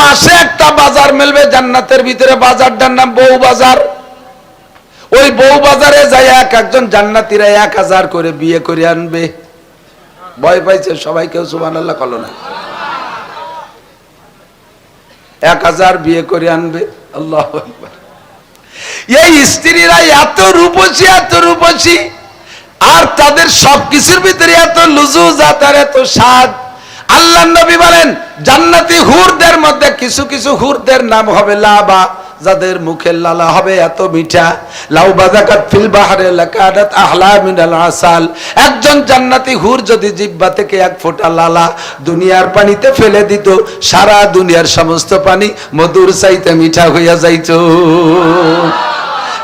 মাসে একটা বাজার মিলবে জান্নাতের ভিতরে, বাজারটার নাম বউ বাজার। ওই বউ বাজারে যায় এক একজন জান্নাতীরা 1000 করে বিয়ে করে আনবে। ভয় পাইছে সবাই, কেউ সুবহানাল্লাহ কল না। 1000 বিয়ে করে আনবে। আল্লাহু আকবার। এই স্ত্রীরা এত রূপসী, এত রূপসী, আর তাদের সবকিছুর ভিতরে এত লুজুজাত আর এত স্বাদ। আল্লাহর নবী বলেন জান্নাতি হুরদের মধ্যে কিছু কিছু হুরদের নাম হবে লাবা, যাদের মুখের লালা হবে এত মিঠা। লাউ বাযাকাত ফিল বাহরে লাকাদাত আহলা মিনাল আসাল। একজন জান্নাতি হুর যদি জিহ্বা থেকে এক ফোঁটা লালা দুনিয়ার পানিতে ফেলে দিত, সারা দুনিয়ার সমস্ত পানি মধুর চাইতে মিঠা হইয়া যাইত।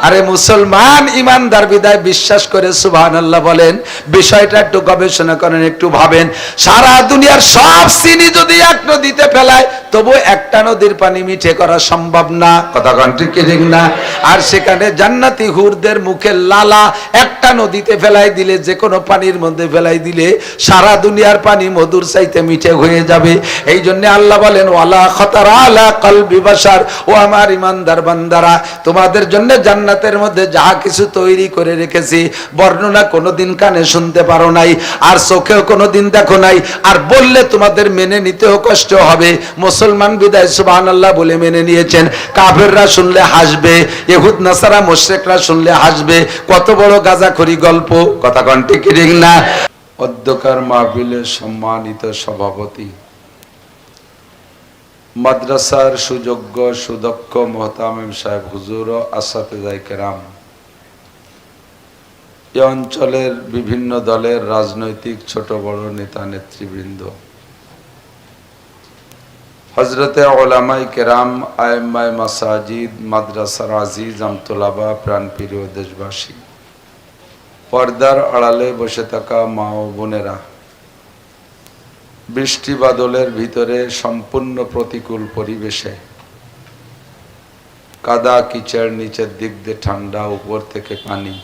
আরে মুসলমান ইমানদার বিদায় বিশ্বাস করে সুবহানাল্লাহ বলেন। বিষয়টা একটু গবেষণা করেন, একটু ভাবেন। সারা দুনিয়ার সব চিনি যদি এক নদীতে ফেলায়, তবু একটা নদীর পানি মিঠে করা সম্ভব না। কথা কোন ঠিক কি ঠিক না? আর সেখানে জান্নাতি হুরদের মুখে লালা একটা নদীতে ফেলাই দিলে, যে কোনো পানির মধ্যে ফেলাই দিলে সারা দুনিয়ার পানি মধুর চাইতে মিঠে হয়ে যাবে। এই জন্য আল্লাহ বলেন ওয়ালা খাতারা আলা কলবি বাশার। ও আমার ইমানদার বান্দারা, তোমাদের জন্য জান্নাতের মধ্যে যা কিছু তৈরি করে রেখেছি, বর্ণনা কোনোদিন কানে শুনতে পারো নাই, আর চোখেও কোনোদিন দেখো নাই, আর বললে তোমাদের মেনে নিতেও কষ্ট হবে। মুসলমান বিদায় সুবহানাল্লাহ বলে মেনে নিয়েছেন। কাফেররা শুনলে হাসবে, ইহুদ নাসারা মুশরিকরা শুনলে হাসবে। কত বড় গাঁজাখড়ি গল্প। কথা কোন ঠিক ঠিক না? অধ্যকার মাহফিলের সম্মানিত সভাপতি, মাদ্রাসার সুযোগ্য সুদক্ষ মোহতামিম সাহেব হুজুর ও আসাতেজায়ে কেরাম, এই অঞ্চলের বিভিন্ন দলের রাজনৈতিক ছোট বড় নেতা নেতৃবৃন্দ, হযরতে উলামায়ে কেরাম, আইম্মায়ে মাসাজিদ, মাদ্রাসার আজিজ আমতোলাবা, প্রাণপ্রিয় দেশবাসী, পর্দার আড়ালে বসে থাকা মা ও বোনেরা, বৃষ্টি বাদলের ভিতরে সম্পূর্ণ প্রতিকূল পরিবেশে, কাদা কিচড়, নিচের দিক দিয়ে ঠান্ডা, উপর থেকে পানি,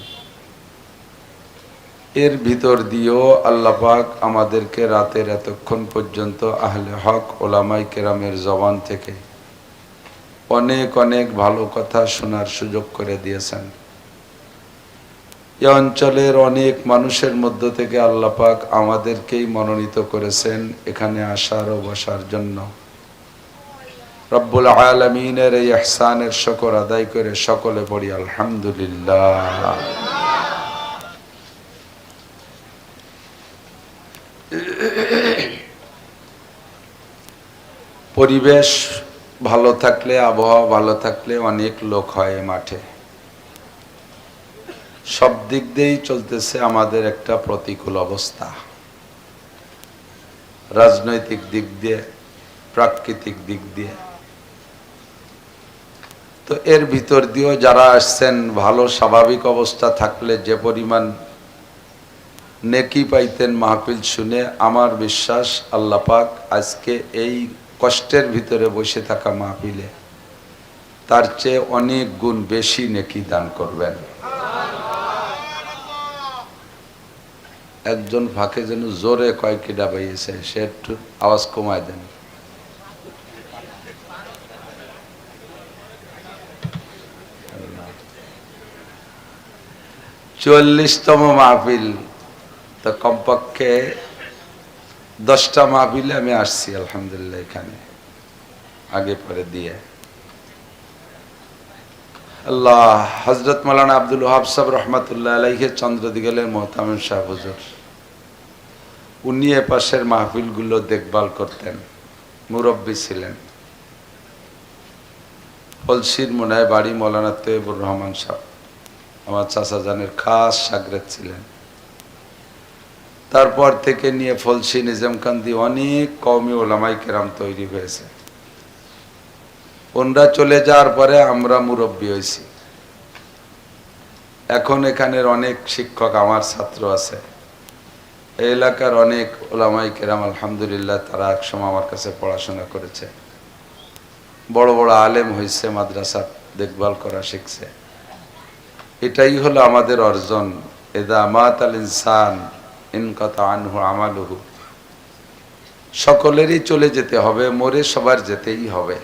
এর ভিতর দিয়েও আল্লাহ পাক আমাদেরকে রাতের এতক্ষণ পর্যন্ত আহলে হক উলামায়ে কেরামের জবান থেকে অনেক অনেক ভালো কথা শোনার সুযোগ করে দিয়েছেন। এই অঞ্চলের অনেক মানুষের মধ্য থেকে আল্লাহ পাক আমাদেরকেই মনোনীত করেছেন এখানে আসার ও বসার জন্য। রব্বুল আলামিনের এই ইহসানের শুকর আদায় করে সকলে পড়ি আলহামদুলিল্লাহ। পরিবেশ ভালো থাকলে, আবহাওয়া ভালো থাকলে অনেক লোক হয় মাঠে। সব দিক দিয়েই চলতেছে আমাদের একটা প্রতিকূল অবস্থা, রাজনৈতিক দিক দিয়ে, প্রাকৃতিক দিক দিয়ে। তো এর ভিতর দিয়েও যারা আসছেন, ভালো স্বাভাবিক অবস্থা থাকলে যে পরিমাণ নেকি পাইতেন মাহফিল শুনে, আমার বিশ্বাস আল্লাহ পাক আজকে এই কষ্টের ভিতরে বসে থাকা মাহফিলে তার চেয়ে অনেক গুণ বেশি নেকি দান করবেন। একজন ফাঁকে যেন জোরে কয়েকটি ডাবাইয়েছে, সে একটু আওয়াজ কমায় দেন। চুয়াল্লিশতম মাহফিল, তো কমপক্ষে 10টা মাহফিলে আমি আসছি আলহামদুলিল্লাহ, এখানে আগে পরে দিয়ে। আল্লাহ হযরত মাওলানা আব্দুল ওয়াহাব সাহেব রহমাতুল্লাহ আলাইহি চন্দ্রদিগলের মোহতামিম সাহেব হুজুর, উনি এ পাশের মাহফিলগুলো দেখভাল করতেন, মুরব্বী ছিলেন। ফলসির মোনায় বাড়ি, মাওলানা তৈয়বুর রহমান সাহেব আমার চাচা জানের খাস শাগরেদ ছিলেন। তারপর থেকে নিয়ে ফলসি, নিজামকান্দি অনেক কওমি উলামায়ে কেরাম তৈরি হয়েছে। ওনরা চলে যাওয়ার পরে আমরা মুরব্বী হয়েছি। এখন এখানের অনেক শিক্ষক আমার ছাত্র আছে, এই এলাকার অনেক উলামায়ে কেরাম আলহামদুলিল্লাহ, তারা একসময় আমার কাছে পড়াশোনা করেছে, বড় বড় আলেম হয়েছে, মাদ্রাসা দেখভাল করা শিখছে। এটাই হলো আমাদের অর্জন। ইযা মাতাল ইনসান ইনকাতা আনহু আমালুহু সকলেরই চলে যেতে হবে, মরে সবার যেতেই হবে।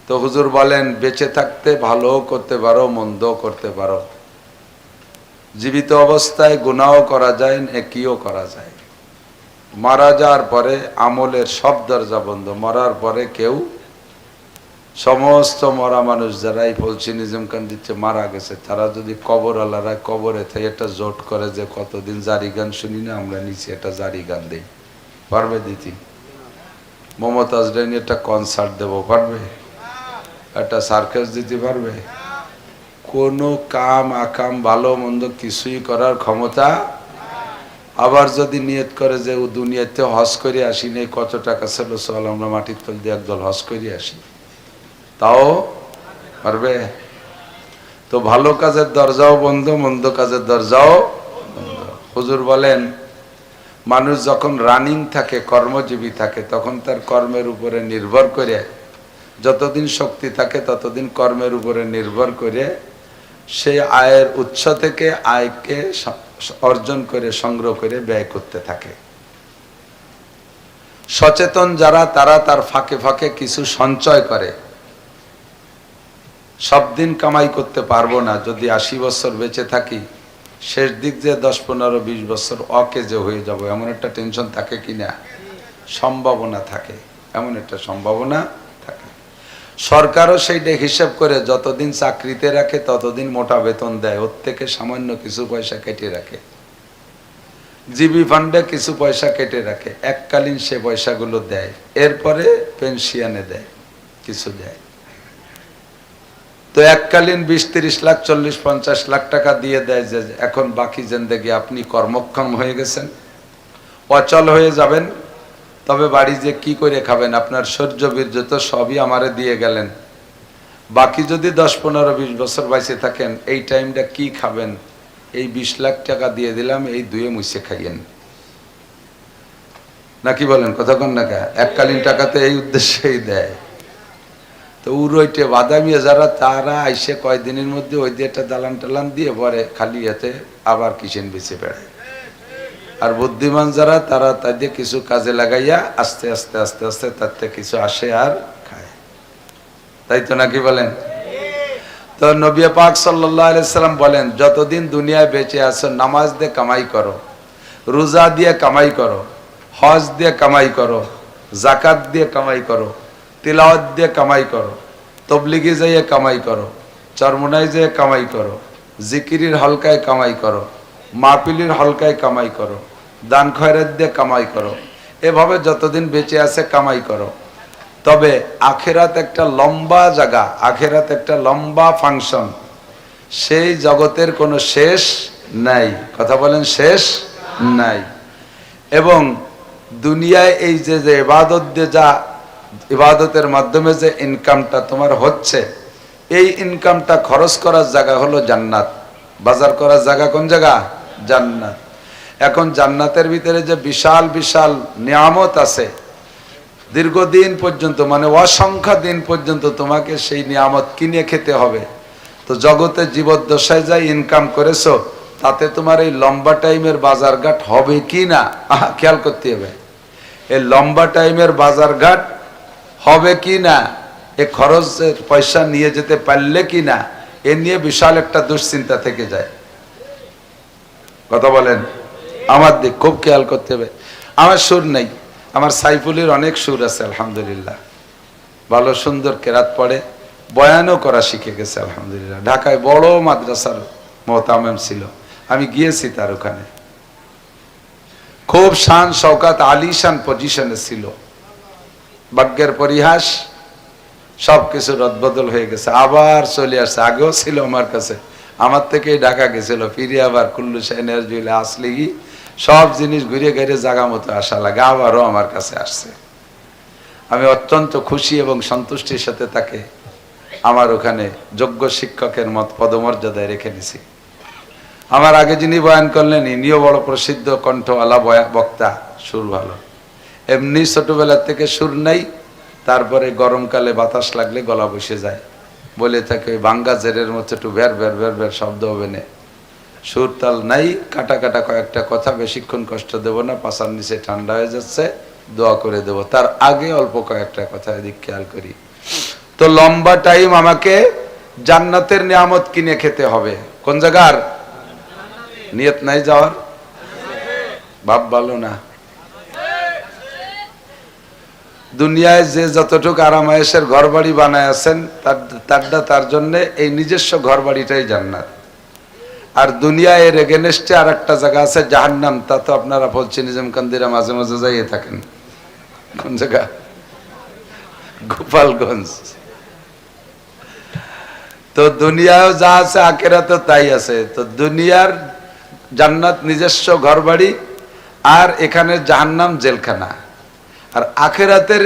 তো হুজুর বলেন বেঁচে থাকতে ভালো করতে পারো, মন্দ করতে পারো, জীবিত অবস্থায় গুনাহও করা যায়, নেকিও করা যায়। মারা যাওয়ার পরে আমলের সব দরজা বন্ধ। মরার পরে কেউ, সমস্ত মরা মানুষ যারা এই ফলসিনিজম কান দিচ্ছে মারা গেছে, তারা যদি কবর আলারা কবরে থেকে একটা জোট করে যে কতদিন জারি গান শুনি না আমরা, নিচে একটা জারি গান দিই, পারবে দিতি? মমতাজ ডাইনি একটা কনসার্ট দেবো, পারবে? একটা সার্কাস দিতে পারবে? কোনো কাম আকাম ভালো মন্দ কিছুই করার ক্ষমতা। আবার যদি নিয়ত করে যে ও দুনিয়াতে হজ করে আসি নেই, কত টাকা ছিল, চল আমরা মাটির তল দিয়ে একদল হজ করে আসি, তাও পারবে? তো ভালো কাজের দরজাও বন্ধ, মন্দ কাজের দরজাও বন্ধ। হুজুর বলেন মানুষ যখন রানিং থাকে, কর্মজীবী থাকে, তখন তার কর্মের উপরে নির্ভর করে, যতদিন শক্তি থাকে ততদিন কর্মের উপরে নির্ভর করে সেই আয়ের উৎস থেকে আয়কে অর্জন করে সংগ্রহ করে ব্যয় করতে থাকে। সচেতন যারা, তারা তার ফাঁকে ফাঁকে কিছু সঞ্চয় করে। সব দিন কামাই করতে পারবো না, যদি 80 বছর বেঁচে থাকি, শেষ দিক যে 10, 15, 20 বছর অকেজে হয়ে যাব, এমন একটা টেনশন থাকে কিনা? সম্ভাবনা থাকে, এমন একটা সম্ভাবনা থাকে। সরকারও সেইটা হিসাব করে যতদিন চাকরিতে রাখে ততদিন মোটা বেতন দেয়, ওর থেকে সামান্য কিছু পয়সা কেটে রাখে, জিবি ফান্ডে কিছু পয়সা কেটে রাখে, এককালীন সে পয়সাগুলো দেয়, এরপরে পেনশনে দেয়, কিছু দেয়। তো এককালীন 20-30 লাখ, 40-50 লাখ টাকা দিয়ে দেয় যে এখন বাকি জিন্দেগি আপনি কর্মক্ষম হয়ে গেছেন, অচল হয়ে যাবেন, তবে বাড়ি যে কি করে খাবেন, আপনার শৌর্য বীর্য তো সবই আমারে দিয়ে গেলেন, বাকি যদি 10, 15, 20 বছর বাইসে থাকেন, এই টাইমটা কি খাবেন, এই 20 লাখ টাকা দিয়ে দিলাম, এই দুয়ে মুছে খাইয়েন, নাকি বলেন? কথা কন না কে? এককালীন টাকাতে এই উদ্দেশ্যেই দেয়। তো উড়ইটে বাদামিয়া যারা, তারা আইসে কয়দিনের মধ্যে ওই দিয়ে একটা দালান টালান দিয়ে পরে খালি হাতে আবার কিচেন বেঁচে বেড়ায়। আর বুদ্ধিমান যারা, তারা তাদের কিছু কাজে লাগাইয়া আস্তে আস্তে আস্তে আস্তে তার থেকে কিছু আসে আর খায়, তাই তো নাকি বলেন? তো নবী পাক সাল্লাল্লাহু আলাইহি সাল্লাম বলেন যতদিন দুনিয়ায় বেঁচে আছো নামাজ দিয়ে কামাই করো, রোজা দিয়ে কামাই করো, হজ দিয়ে কামাই করো, যাকাত দিয়ে কামাই করো, তিলাওয়াত দিয়ে কামাই করো, তবলিগে যাইয়ে কামাই করো, চরমনায় যেয়ে কামাই করো, জিকিরের হলকায় কামাই করো, মাহফিলের হলকায় কামাই করো, দান খয়রাত দিয়ে কামাই করো, এভাবে যতদিন বেঁচে আছে কামাই করো। তবে আখেরাত একটা লম্বা জায়গা, আখেরাত একটা লম্বা ফাংশন, সেই জগতের কোনো শেষ নাই। কথা বলেন, শেষ নাই। এবং দুনিয়ায় এই যে যে ইবাদত দিয়ে, যা ইবাদতের মাধ্যমে যে ইনকামটা তোমার হচ্ছে, এই ইনকামটা খরচ করার জায়গা হলো জান্নাত, বাজার করার জায়গা কোন জায়গা? জান্নাত। এখন জান্নাতের ভিতরে যে বিশাল বিশাল নিয়ামত আছে, দীর্ঘদিন পর্যন্ত, মানে অসংখ্য দিন পর্যন্ত তোমাকে সেই নিয়ামত কিনে খেতে হবে। তো জগতে জীবদ্দশায় যাই ইনকাম করেছো, তাতে তোমার এই লম্বা টাইমের বাজারঘাট হবে কি না খেয়াল করতে হবে। এই লম্বা টাইমের বাজারঘাট হবে কি না, এ খরচের পয়সা নিয়ে যেতে পারলে কি না, এ নিয়ে বিশাল একটা দুশ্চিন্তা থেকে যায়। কথা বলেন? আমার দিক খুব খেয়াল করতে হবে। আমার সুর নেই, আমার সাইফুলের অনেক সুর আছে আলহামদুলিল্লাহ, ভালো সুন্দর কেরাত পড়ে, বয়ানও করা শিখে গেছে আলহামদুলিল্লাহ। ঢাকায় বড় মাদ্রাসার মোহতামেম ছিল, আমি গিয়েছি তার ওখানে, খুব শান শওকাত আলিশান পজিশনে ছিল। ভাগ্যের পরিহাস, সবকিছু রদবদল হয়ে গেছে, আবার চলে আসছে। আগেও ছিল আমার কাছে, আমার থেকেই ঢাকা গেছিল, ফিরে আবার কুল্লু শাহিনের জুইলে আসলে কি সব জিনিস ঘুরে ঘিরে জায়গা মতো আসা লাগে, আবারও আমার কাছে আসছে। আমি অত্যন্ত খুশি এবং সন্তুষ্টির সাথে তাকে আমার ওখানে যোগ্য শিক্ষকের মত পদমর্যাদায় রেখে নিছি। আমার আগে যিনি বয়ান করলেন, ইনিও বড় প্রসিদ্ধ কণ্ঠওয়ালা বক্তা, সুর ভালো। এমনি ছোটবেলার থেকে সুর নাই, তারপরে গরমকালে বাতাস লাগলে গলা বসে যায়, বলে থাকে ওই ভাঙ্গা জেরের মতো একটু ভের ভের ভের ভের শব্দ হবে না, সুর তাল নাই, কাটা কাটা কয়েকটা কথা, বেশিক্ষণ কষ্ট দেব না, পাশার নিচে ঠান্ডা হয়ে যাচ্ছে, দোয়া করে দেব। তার আগে অল্প কয়েকটা কথা এদিক খেয়াল করি। তো লম্বা টাইম আমাকে জান্নাতের নিয়ামত কিনে খেতে হবে। কোন জায়গার? নিয়ত নাই যাওয়ার? ভাব ভালো না। দুনিয়ায় যে যতটুকু আরামায়েশের ঘর বাড়ি বানায় আছেন তার জন্য এই নিজস্ব ঘর বাড়িটাই জান্নাত। আর দুনিয়ায় এর এগেনস্টে আর একটা জায়গা আছে জাহান্নাম। তা তো আপনারা বলছেন নিজামকান্দিরা মাঝে মাঝে যাইয়ে থাকেন। কোন জায়গা? গোপালগঞ্জ। তো দুনিয়ায় যা আছে আখেরাতে তাই আছে। তো দুনিয়ার জান্নাত নিজস্ব ঘর বাড়ি, আর এখানে জাহান্নাম জেলখানা। আর আখেরাতের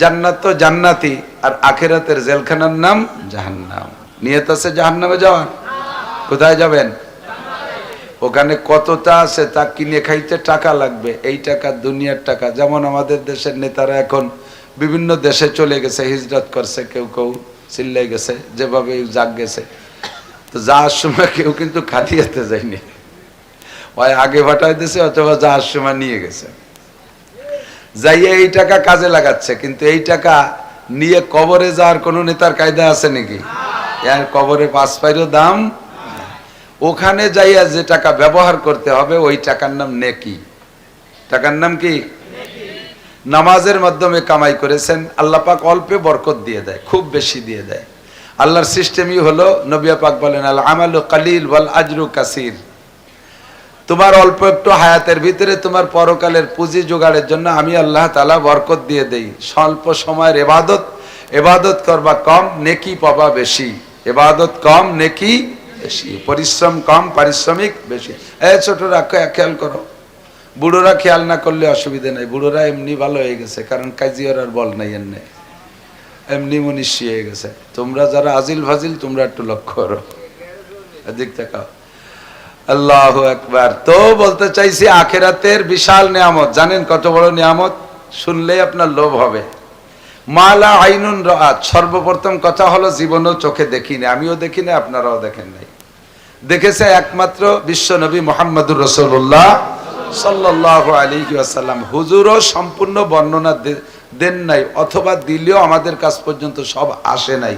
জান্নাত তো জান্নাতি, আর আখেরাতের জেলখানার নাম জাহান্নাম। নিয়ত আছে জাহান্নামে যাওয়ার? কোথায় যাবেন? ওখানে কতটা আছে তা কিনে খাইতে টাকা লাগবে। এই টাকা দুনিয়ার টাকা। যেমন আমাদের দেশের নেতারা এখন বিভিন্ন দেশে চলে গেছে, হিজরত করছে, কেউ কেউ চিল্লাই গেছে, যেভাবে জাগ গেছে। তো যাওয়ার সময় কেউ কিন্তু খাটিয়াতে যায়নি, ওই আগে ভাটাই দিয়েছে অথবা যাওয়ার সময় নিয়ে গেছে। যাইয়ে এই টাকা কাজে লাগাচ্ছে, কিন্তু এই টাকা নিয়ে কবরে যাওয়ার কোন নেতার কায়দা আছে নাকি? এর কবরে 5 পাইরও দাম। ওখানে যাইয়া যে টাকা ব্যবহার করতে হবে ওই টাকার নাম নেকি। টাকার নাম কি? নামাজের মাধ্যমে কামাই করেছেন, আল্লাহ পাক অল্পে বরকত দিয়ে দেয়, খুব বেশি দিয়ে দেয়। আল্লাহর সিস্টেমই হলো, নবী পাক বলেন আল আমালু কালিল ওয়াল আজরু কাসির। তোমার অল্প একটু হায়াতের ভিতরে তোমার পরকালের পুঁজি জোগাড়ের জন্য আমি আল্লাহ তাআলা বরকত দিয়ে দেই। স্বল্প সময়ের ইবাদত করবা কম, নেকি পাবা বেশি। ইবাদত কম, নেকি বেশি। পরিশ্রম কম, পারিশ্রমিক বেশি। এই ছোটরা খেয়াল করো, বুড়োরা খেয়াল না করলে অসুবিধা নেই। বুড়োরা এমনি ভালো হয়ে গেছে, কারণ কাজিয়ার আর বল নাই, এমনি মনীষী হয়ে গেছে। তোমরা যারা আজিল ফাজিল তোমরা একটু লক্ষ্য করো, এদিক তাকাও। আল্লাহু আকবার। তো বলতে চাইছি আখিরাতের বিশাল নিয়ামত। জানেন কত বড় নিয়ামত? শুনলেই আপনার লোভ হবে। মালা আইনুন রাআত। সর্বপ্রথম কথা হলো জীবনেও চোখে দেখিনি, আমিও দেখিনি, আপনারাও দেখেন নাই। দেখেছে একমাত্র বিশ্ব নবী মুহাম্মদুর রাসূলুল্লাহ সাল্লাল্লাহু আলাইহি ওয়াসাল্লাম। হুজুরও সম্পূর্ণ বর্ণনা দেন নাই, অথবা দিলেও আমাদের কাছ পর্যন্ত সব আসে নাই,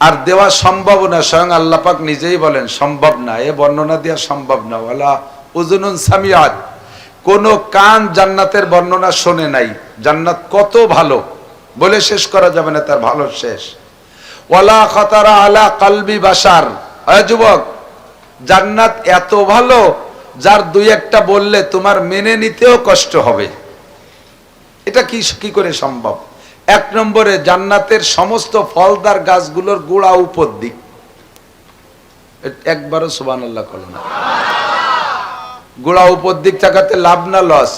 আর দেওয়া সম্ভব না। স্বয়ং আল্লাহ পাক নিজেই বলেন সম্ভব না, এ বর্ণনা দেওয়া সম্ভব না। ওয়ালা উযুনুন সামিআত। কোন কান জান্নাতের বর্ণনা শোনে নাই। জান্নাত কত ভালো বলে শেষ করা যাবে না, তার ভালো শেষ। ওয়ালা খাতারা আলা কলবি বাশার। আয় যুবক, জান্নাত এত ভালো যার দুই একটা বললে তোমার মেনে নিতেও কষ্ট হবে। এটা কি করে সম্ভব? 1 নম্বরে জান্নাতের সমস্ত ফলদার গাছগুলোর গোড়া উপর দিক। একবারও সুবহানাল্লাহ করো না। গোড়া উপর দিক থাকাতে লাভ না লস?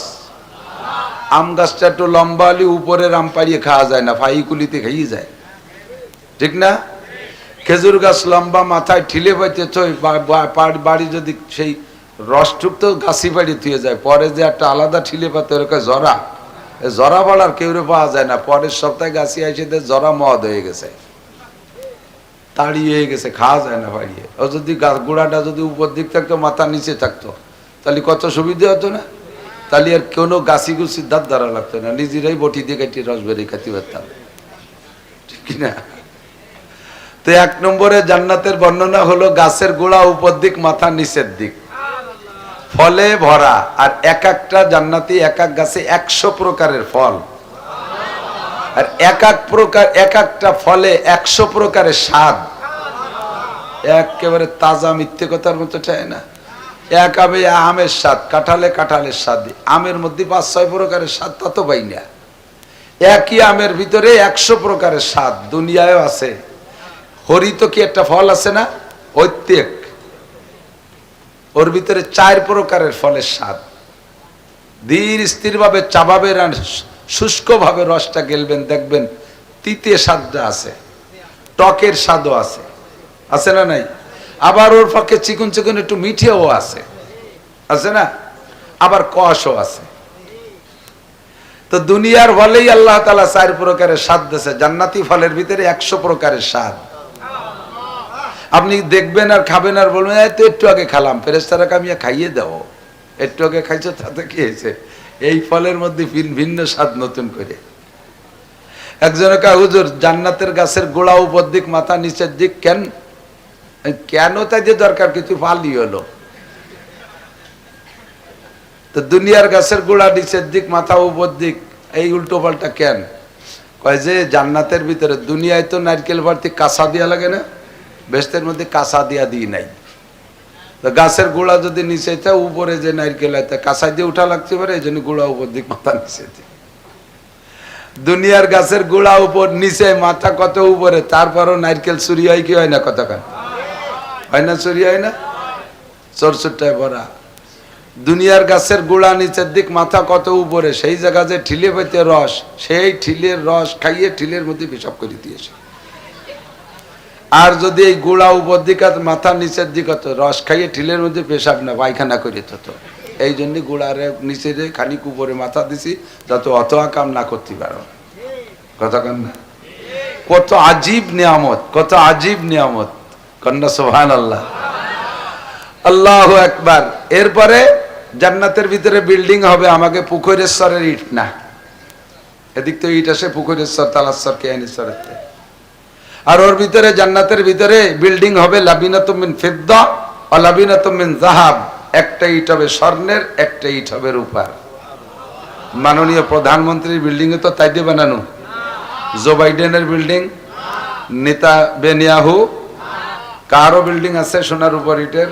আম গাছটা একটু লম্বা হলে উপরের আম পাড়িয়ে খাওয়া যায় না, ফাইকুলিতে খাইয়ে যায়, ঠিক না? খেজুর গাছ লম্বা, মাথায় ঠিলে পাইতে বাড়ি যদি সেই রসটুক তো গাছি বাড়ি থুয়ে যায়, পরে যে একটা আলাদা ঠিলে পাতে ওরকম জরা, জরা বাড়ার কেউ পাওয়া যায় না। পরের সপ্তাহে গাছি আইসে জরা মদ হয়ে গেছে, তাড়ি হয়ে গেছে, খাওয়া যায় না বাড়িয়ে। ও যদি গোড়াটা যদি উপর দিক থাকতো, মাথা নিচে থাকতো, তাহলে কত সুবিধা হতো না? তাহলে আর কোনো গাছি গুছির দাঁত ধরা লাগতো না, নিজেরাই বটি দিয়ে কাটিয়ে রস বেরিয়ে খাতে পারতাম, ঠিক কিনা? তো 1 নম্বরে জান্নাতের বর্ণনা হলো গাছের গোড়া উপর দিক, মাথা নিচের দিক, ফলে ভরা। আর এক একটা জান্নাতি এক এক গাছে 100 প্রকারের ফল, আর এক একটা ফলে 100 প্রকারের স্বাদ। একেবারে তাজা, মিথ্যে কথার মতো চায় না। এক আমে আমের স্বাদ, কাঁঠালের স্বাদ, আমের মধ্যে 5-6 প্রকারের স্বাদ, তা তো পাই না। একই আমের ভিতরে 100 প্রকারের স্বাদ। দুনিয়ায়ও আছে। হরিত কি একটা ফল আছে না, ঐত্যেক, ওর ভিতরে 4 প্রকারের ফলের স্বাদ। ধীর স্থির ভাবে চাবাবেন আর শুষ্ক ভাবে রসটা গেলবেন, দেখবেন তিতে স্বাদটা আছে, টকের স্বাদও আছে, আছে না নাই? আবার ওর পক্ষে চিকন চিকন একটু মিঠেও আছে না? আবার কষও আছে। তো দুনিয়ার ফলেই আল্লাহ তাআলা 4 প্রকারের স্বাদ দিয়েছে। জান্নাতি ফলের ভিতরে 100 প্রকারের স্বাদ। আপনি দেখবেন আর খাবেন আর বলবেন এই তো একটু আগে খেলাম, ফেরেশতারা কামিয়া খাইয়ে দাও, একটু আগে খাইছো তাতে কি হয়েছে? এই ফলের মধ্যে ভিন্ন স্বাদ নতুন করে। একজনে কয় হুজুর জান্নাতের গাছের গোড়া উপর দিক মাথা নিচের দিক কেন? কেন তাই যে দরকার কিছু ফালি হলো, তো দুনিয়ার গাছের গোড়া নিচের দিক মাথা উপর দিক এই উল্টো পাল্টা কেন? কয় যে জান্নাতের ভিতরে, দুনিয়ায় তো নারকেল ভর্তি কাঁচা দিয়া লাগে না, বেহেশতের মধ্যে কাঁচা দিয়া দিই নাই, তো গাছের গোড়া যদি নিচে থাকে উপরে যে নারকেল হয় কাঁচা দিয়ে উঠা লাগতে পারে, এই জন্য গোড়া উপর দিক মাথা নিচে। দুনিয়ার গাছের গোড়া উপর নিচে মাথা কত উপরে, তারপরও নারকেল চুরি হয় কি হয় না? কতক্ষণ হয় না? চুরি হয় না? চোরচুরটায় ভরা। দুনিয়ার গাছের গোড়া নিচের দিক মাথা কত উপরে, সেই জায়গা যে ঠিলে পেতে রস, সেই ঠিলের রস খাইয়ে ঠিলের মধ্যে পেশাব করে দিয়েছে। আর যদি এই গোড়া উপর দিক মাথা নিচের দিক হতো, রস খাইয়ে ঠিলের মধ্যে পেশাব না পায়খানা করে হতো। এই জন্য গোড়ারে নিচে খানিক উপরে মাথা দিছি যাতে অত কাম না করতে পারো। কথা কান না? কত আজীব নিয়ামত, কত আজীব নিয়ামত, কন্যা সুবহানাল্লাহ, আল্লাহু আকবার। এরপরে জান্নাতের ভিতরে বিল্ডিং হবে, আমাকে পুকুরেশ্বরের ইট না, এদিক তো ইট আসে পুকুরেশ্বর তালাশ্বর কেয়ানীশ্বরের। আর ওর ভিতরে জান্নাতের ভিতরে বিল্ডিং হবে লাবিনাতুম মিন ফিদ্দা ওয়া লাবিনাতুম মিন যাহাব, একটা ইট হবে স্বর্ণের, একটা ইট হবে রূপার। মাননীয় প্রধানমন্ত্রীর বিল্ডিং এ তো তাই দিয়ে বানানো, জো বাইডেনের বিল্ডিং, নেতা বেনিয়াহু, কারো বিল্ডিং আছে সোনার উপর ইটের।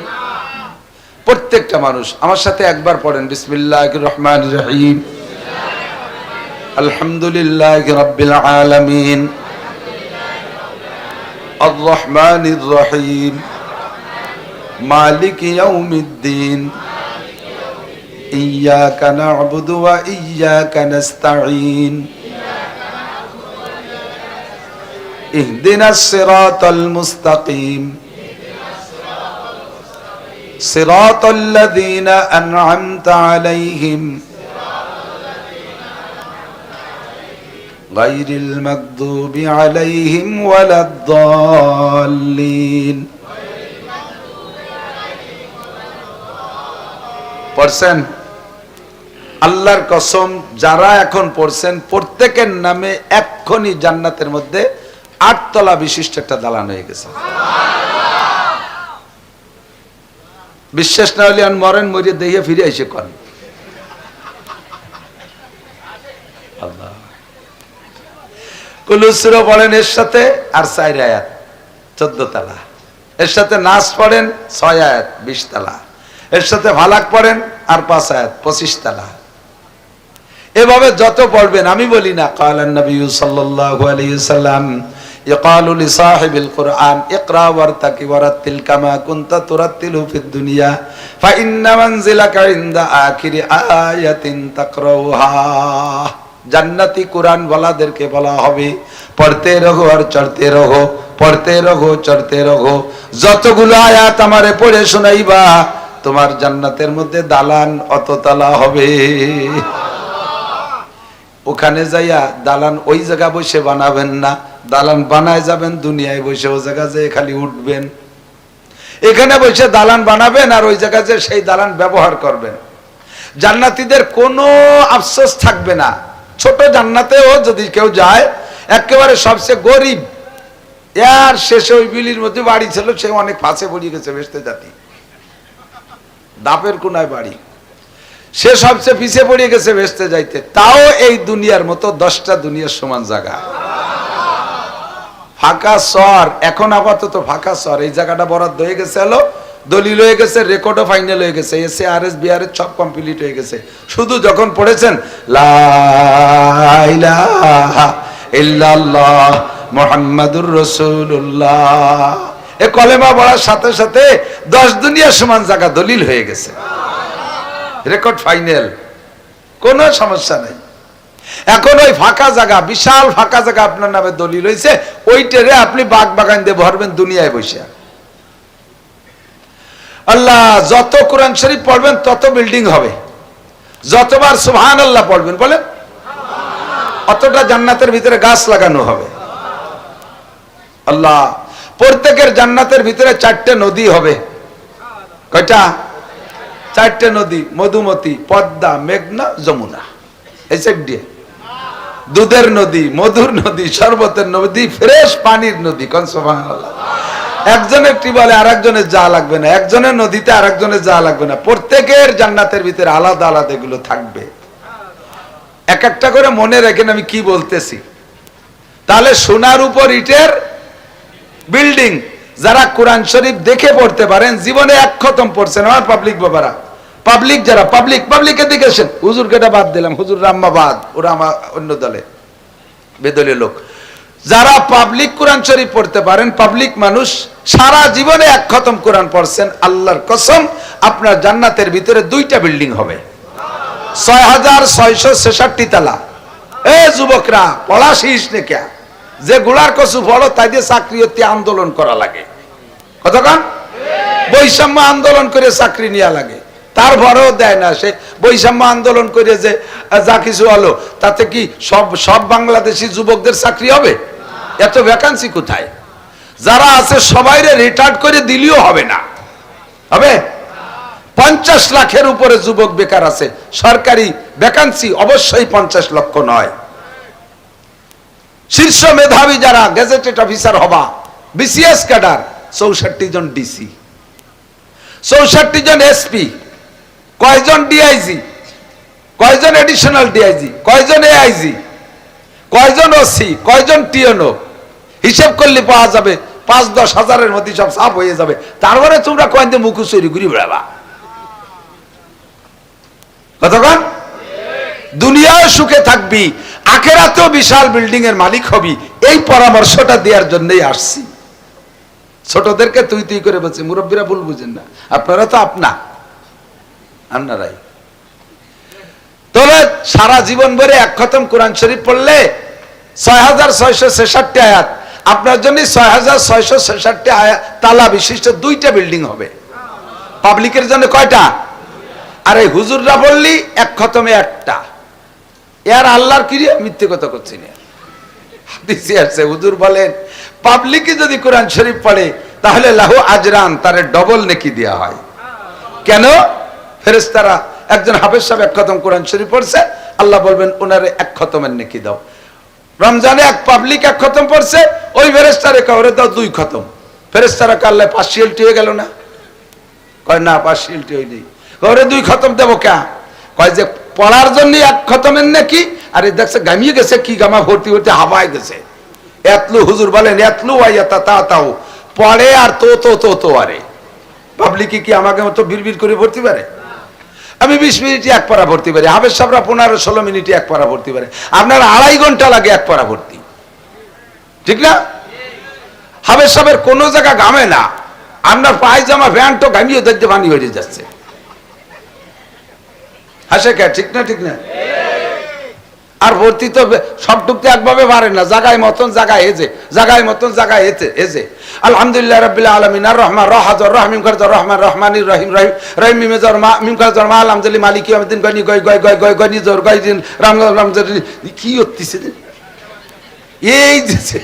প্রত্যেকটা মানুষ আমার সাথে একবার পড়েন বিসমিল্লাহির রহমানির রহিম, আলহামদুলিল্লাহি রাব্বিল আলামিন, আর রহমানির রহিম, মালিক ইয়াউমিদ্দিন, ইয়্যাকা না'বুদু ওয়া ইয়্যাকা নাস্তাঈন, ইহদিনাস সিরাতাল মুস্তাকিম, সিরাতাল লাযীনা আন'আমতা আলাইহিম গায়রিল মাগদুবি আলাইহিম ওয়ালাদ-দাল্লিন। পড়ছেন? আল্লাহর কসম, যারা এখন পড়ছেন প্রত্যেকের নামে এক্ষুনি জান্নাতের মধ্যে 8 তলা বিশিষ্ট একটা দালান হয়ে গেছে। বিশ্বাস না হলে মরেন, মরিয়ে দিয়ে ফিরে এসে কন। আল্লাহ কুলুসুর পড়েন এর সাথে আর 4 আয়াত 14 তালা, এর সাথে নাস পড়েন 6 আয়াত 20 তালা, এর সাথে ফালাক পড়েন আর 5 আয়াত 25 তালা। এভাবে যত পড়বেন, আমি বলি না কালান নবী সাল্লাল্লাহু আলাইহি ওয়াসাল্লাম ইয়াকালু লিসাহিবিল কুরআন ইকরা ওয়ারতাকি ওয়ারাতিল কামা কুনতা তুরাতিলু ফিদ দুনিয়া ফা ইন্না মানজিলাকা ইনদা আখিরি আয়াতিন তাকরাউহা। জান্নাতি কুরআন ওয়ালাদেরকে বলা হবে পড়তে রহো আর চড়তে রহো, পড়তে রহো চড়তে রহো, যতগুলো আয়াত আমারে পড়ে শোনাইবা তোমার জান্নাতের মধ্যে দালান অততলা হবে। ওখানে যাইয়া দালান ওই জায়গা বসে বানাবেন না, দালান বানায় যাবেন দুনিয়ায় বসে, ওই জায়গা যে খালি উঠবেন। এখানে বসে দালান বানাবেন আর ওই জায়গা যে সেই দালান ব্যবহার করবেন। জান্নাতীদের কোনো আফসোস থাকবে না। ছোট জান্নাতেও যদি কেউ যায়, একেবারে সবচেয়ে গরিব, এর শেষে ওই বিলির মধ্যে বাড়ি ছিল, সে অনেক ফাঁসে পড়িয়ে গেছে বেহেশতে জাতি, দাপের কোনায় বাড়ি, সে সবচেয়ে পিছিয়ে পড়ে গেছে বেহেশতে যাইতে। তাও এই দুনিয়ার মতো 10টা দুনিয়ার সমান জায়গা, ফাঁকা শহর। এখন আপাতত ফাঁকা শহর, এই জায়গাটা বরাদ্দ হয়ে গেছে, হলো দলিল হয়ে গেছে, রেকর্ডও ফাইনাল হয়ে গেছে, এসে আর এস বিআরএস সব কমপ্লিট হয়ে গেছে। শুধু যখন পড়েছেন লা ইলাহা ইল্লাল্লাহ মুহাম্মাদুর রাসূলুল্লাহ, এ কলেমা পড়ার সাথে সাথে 10 দুনিয়ার সমান জায়গা দলিল হয়ে গেছে, রেকর্ড ফাইনাল, কোনো সমস্যা নাই। এখন ওই ফাঁকা জায়গা, বিশাল ফাঁকা জায়গা আপনার নামে দলিল হয়েছে, ওইটারে আপনি বাগ বাগান দিয়ে ভরবেন দুনিয়ায় বসে। আল্লাহ, যত কোরআন শরীফ পড়বেন তত বিল্ডিং হবে, যতবার সুবহানাল্লাহ পড়বেন বলেন অতটা জান্নাতের ভিতরে গাছ লাগানো হবে। আল্লাহ, প্রত্যেকের জান্নাতের ভিতরে 4টে নদী হবে। কয়টা? 4টে নদী, মধুমতি, পদ্মা, মেঘনা, যমুনা। এই সাইড দিয়ে দুধের নদী, মধুর নদী, শরবতের নদী, ফ্রেশ পানির নদী। কোন সুবহানাল্লাহ। একজনের টিউবওয়েলে আরেকজনের যা লাগবে না, একজনের নদীতে আরেকজনের যা লাগবে না। প্রত্যেকের জান্নাতের ভিতরে আলাদা আলাদা এগুলো থাকবে। এক একটা করে মনে রাখেন আমি কি বলতেছি। তাহলে সোনার উপর ইটের বিল্ডিং। যারা কোরআন শরীফ দেখে পড়তে পারেন, জীবনে এক খতম পড়ছেন আমার পাবলিক বাবারা, পাবলিক যারা পাবলিকের দিকে আসেন। হুজুরকে এটা বাদ দিলাম, হুজুর রাম্মাবাদ, ওরা আমার অন্য দলে বেদলীয় লোক। যারা পাবলিক কোরআন শরীফ পড়তে পারেন, পাবলিক মানুষ, সারা জীবনে এক খতম কোরআন পড়ছেন, আল্লাহর কসম আপনার জান্নাতের ভিতরে 2টা বিল্ডিং হবে, 6666 তালা। এ যুবকরা, পড়া শিস নে কে, যে গুলার কসু ফলো তাই দিয়ে চাকরি হতে আন্দোলন করা লাগে। কতক্ষণ বৈষম্য আন্দোলন করে চাকরি নেওয়া লাগে, তারপরেও দেয় না। সে বৈষম্য আন্দোলন করে যে যা কিছু হলো, তাতে কি সব বাংলাদেশি যুবকদের চাকরি হবে? এত ভ্যাকান্সি কোথায়? যারা আছে সবাইরে রিটায়ার্ড করে দিলেও হবে না। হবে? 50 লাখের উপরে যুবক বেকার আছে। সরকারি ভ্যাকান্সি অবশ্যই 50 লক্ষ নয়। শীর্ষ মেধাবী যারা গেজেটেড অফিসার হবা, বিসিএস ক্যাডার 64 জন ডিসি, 64 জন এসপি, কয়জন ডিআইজি, কয়জন এডিশনাল ডিআইজি, কয়জন এআইজি, কয়জন ওসি, কয়জন টিএনও, হিসাব করলে পাওয়া যাবে 5-10 হাজারের মধ্যে সব সাফ হয়ে যাবে। তারপরে তোমরা কয়েকদিন মুখোশরি ঘুরি বেড়াবা। কতক্ষণ দুনিয়ায় সুখে থাকবি, আখেরাতেও বিশাল বিল্ডিং এর মালিক হবি। এই পরামর্শটা দেওয়ার জন্যই আসছি। ছোটদেরকে তুই তুই করে বলছি, মুরব্বীরা ভুল বুঝেন না, আপনারা তো আপনারাই। তবে সারা জীবন ভরে এক খতম কোরআন শরীফ পড়লে 6666 আয়াত আপনার জন্য 6666 আয়াত তালা বিশিষ্ট 2টা বিল্ডিং হবে। পাবলিকের জন্য কয়টা? আরে হুজুররা বললি এক খতমে একটা। এর আল্লাহর কি মিথ্যে কথা করছি না, হাদিসে আছে হুজুর বলেন পাবলিকে যদি কোরআন শরীফ পড়ে তাহলে লাহু আজরান, তারে ডবল নেকি দেয়া হয়। কেন? ফেরেশতারা, একজন হাফেজ সাহেব এক খতম কোরআন শরীফ পড়ছে, আল্লাহ বলবেন ওনারে এক খতমের নেকি দাও। রমজানে এক পাবলিক এক খতম পড়ছে, ওই ফেরেশতারে কওরে দাও 2 খতম। ফেরেশতারা আল্লাহ পার্সিয়ালিটি হয়ে গেল না? কয় না, পার্সিয়ালিটি হয়নি। কওরে 2 খতম দেবো কে? কয় যে পড়ার জন্য এক খতমের নাকি, আর এই দেখছে গামিয়ে গেছে, কি গামা ভর্তি ভর্তি হাওয়ায় গেছে। এতলু হুজুর বলেন এতলু আইয়াতা তাও পড়ে আর তো আরে পাবলিকে কি আমাকে মতো বিড়বিড় করে ভর্তি পারে? আমি 20 মিনিটে এক পারা ভর্তি পারি, হাফেজ সাহেবরা 15-16 মিনিটে এক পারা ভর্তি পারে। আপনার 2.5 ঘন্টা লাগে এক পারা ভর্তি, ঠিক না? হাফেজ সাহেবের কোনো জায়গা ঘামে না, আপনার পায়জামা প্যান্টও ঘামিয়ে দেখতে পানি হয়ে যাচ্ছে। হাসে কে? ঠিক না? ঠিক না? আর ভর্তি তো সবটুকতে একভাবে পারে না, জায়গায় মতন জায়গায় এজে, জায়গায় মতন জায়গায় এজে। আলহামদুলিল্লাহ রাব্বিল আলামিন আর রহমান রহাজর রহিম কারজর রহমান রহমানির রহিম রহিম রহিম মিমেজর মা মিম কারজর মা আলহামদুলিল্লাহ মালিক ইয়াউমিদ্দিন গনি গয় গয় গয় গয় গনি জর গয় দিন রাম রামজর কি হচ্ছে এই যে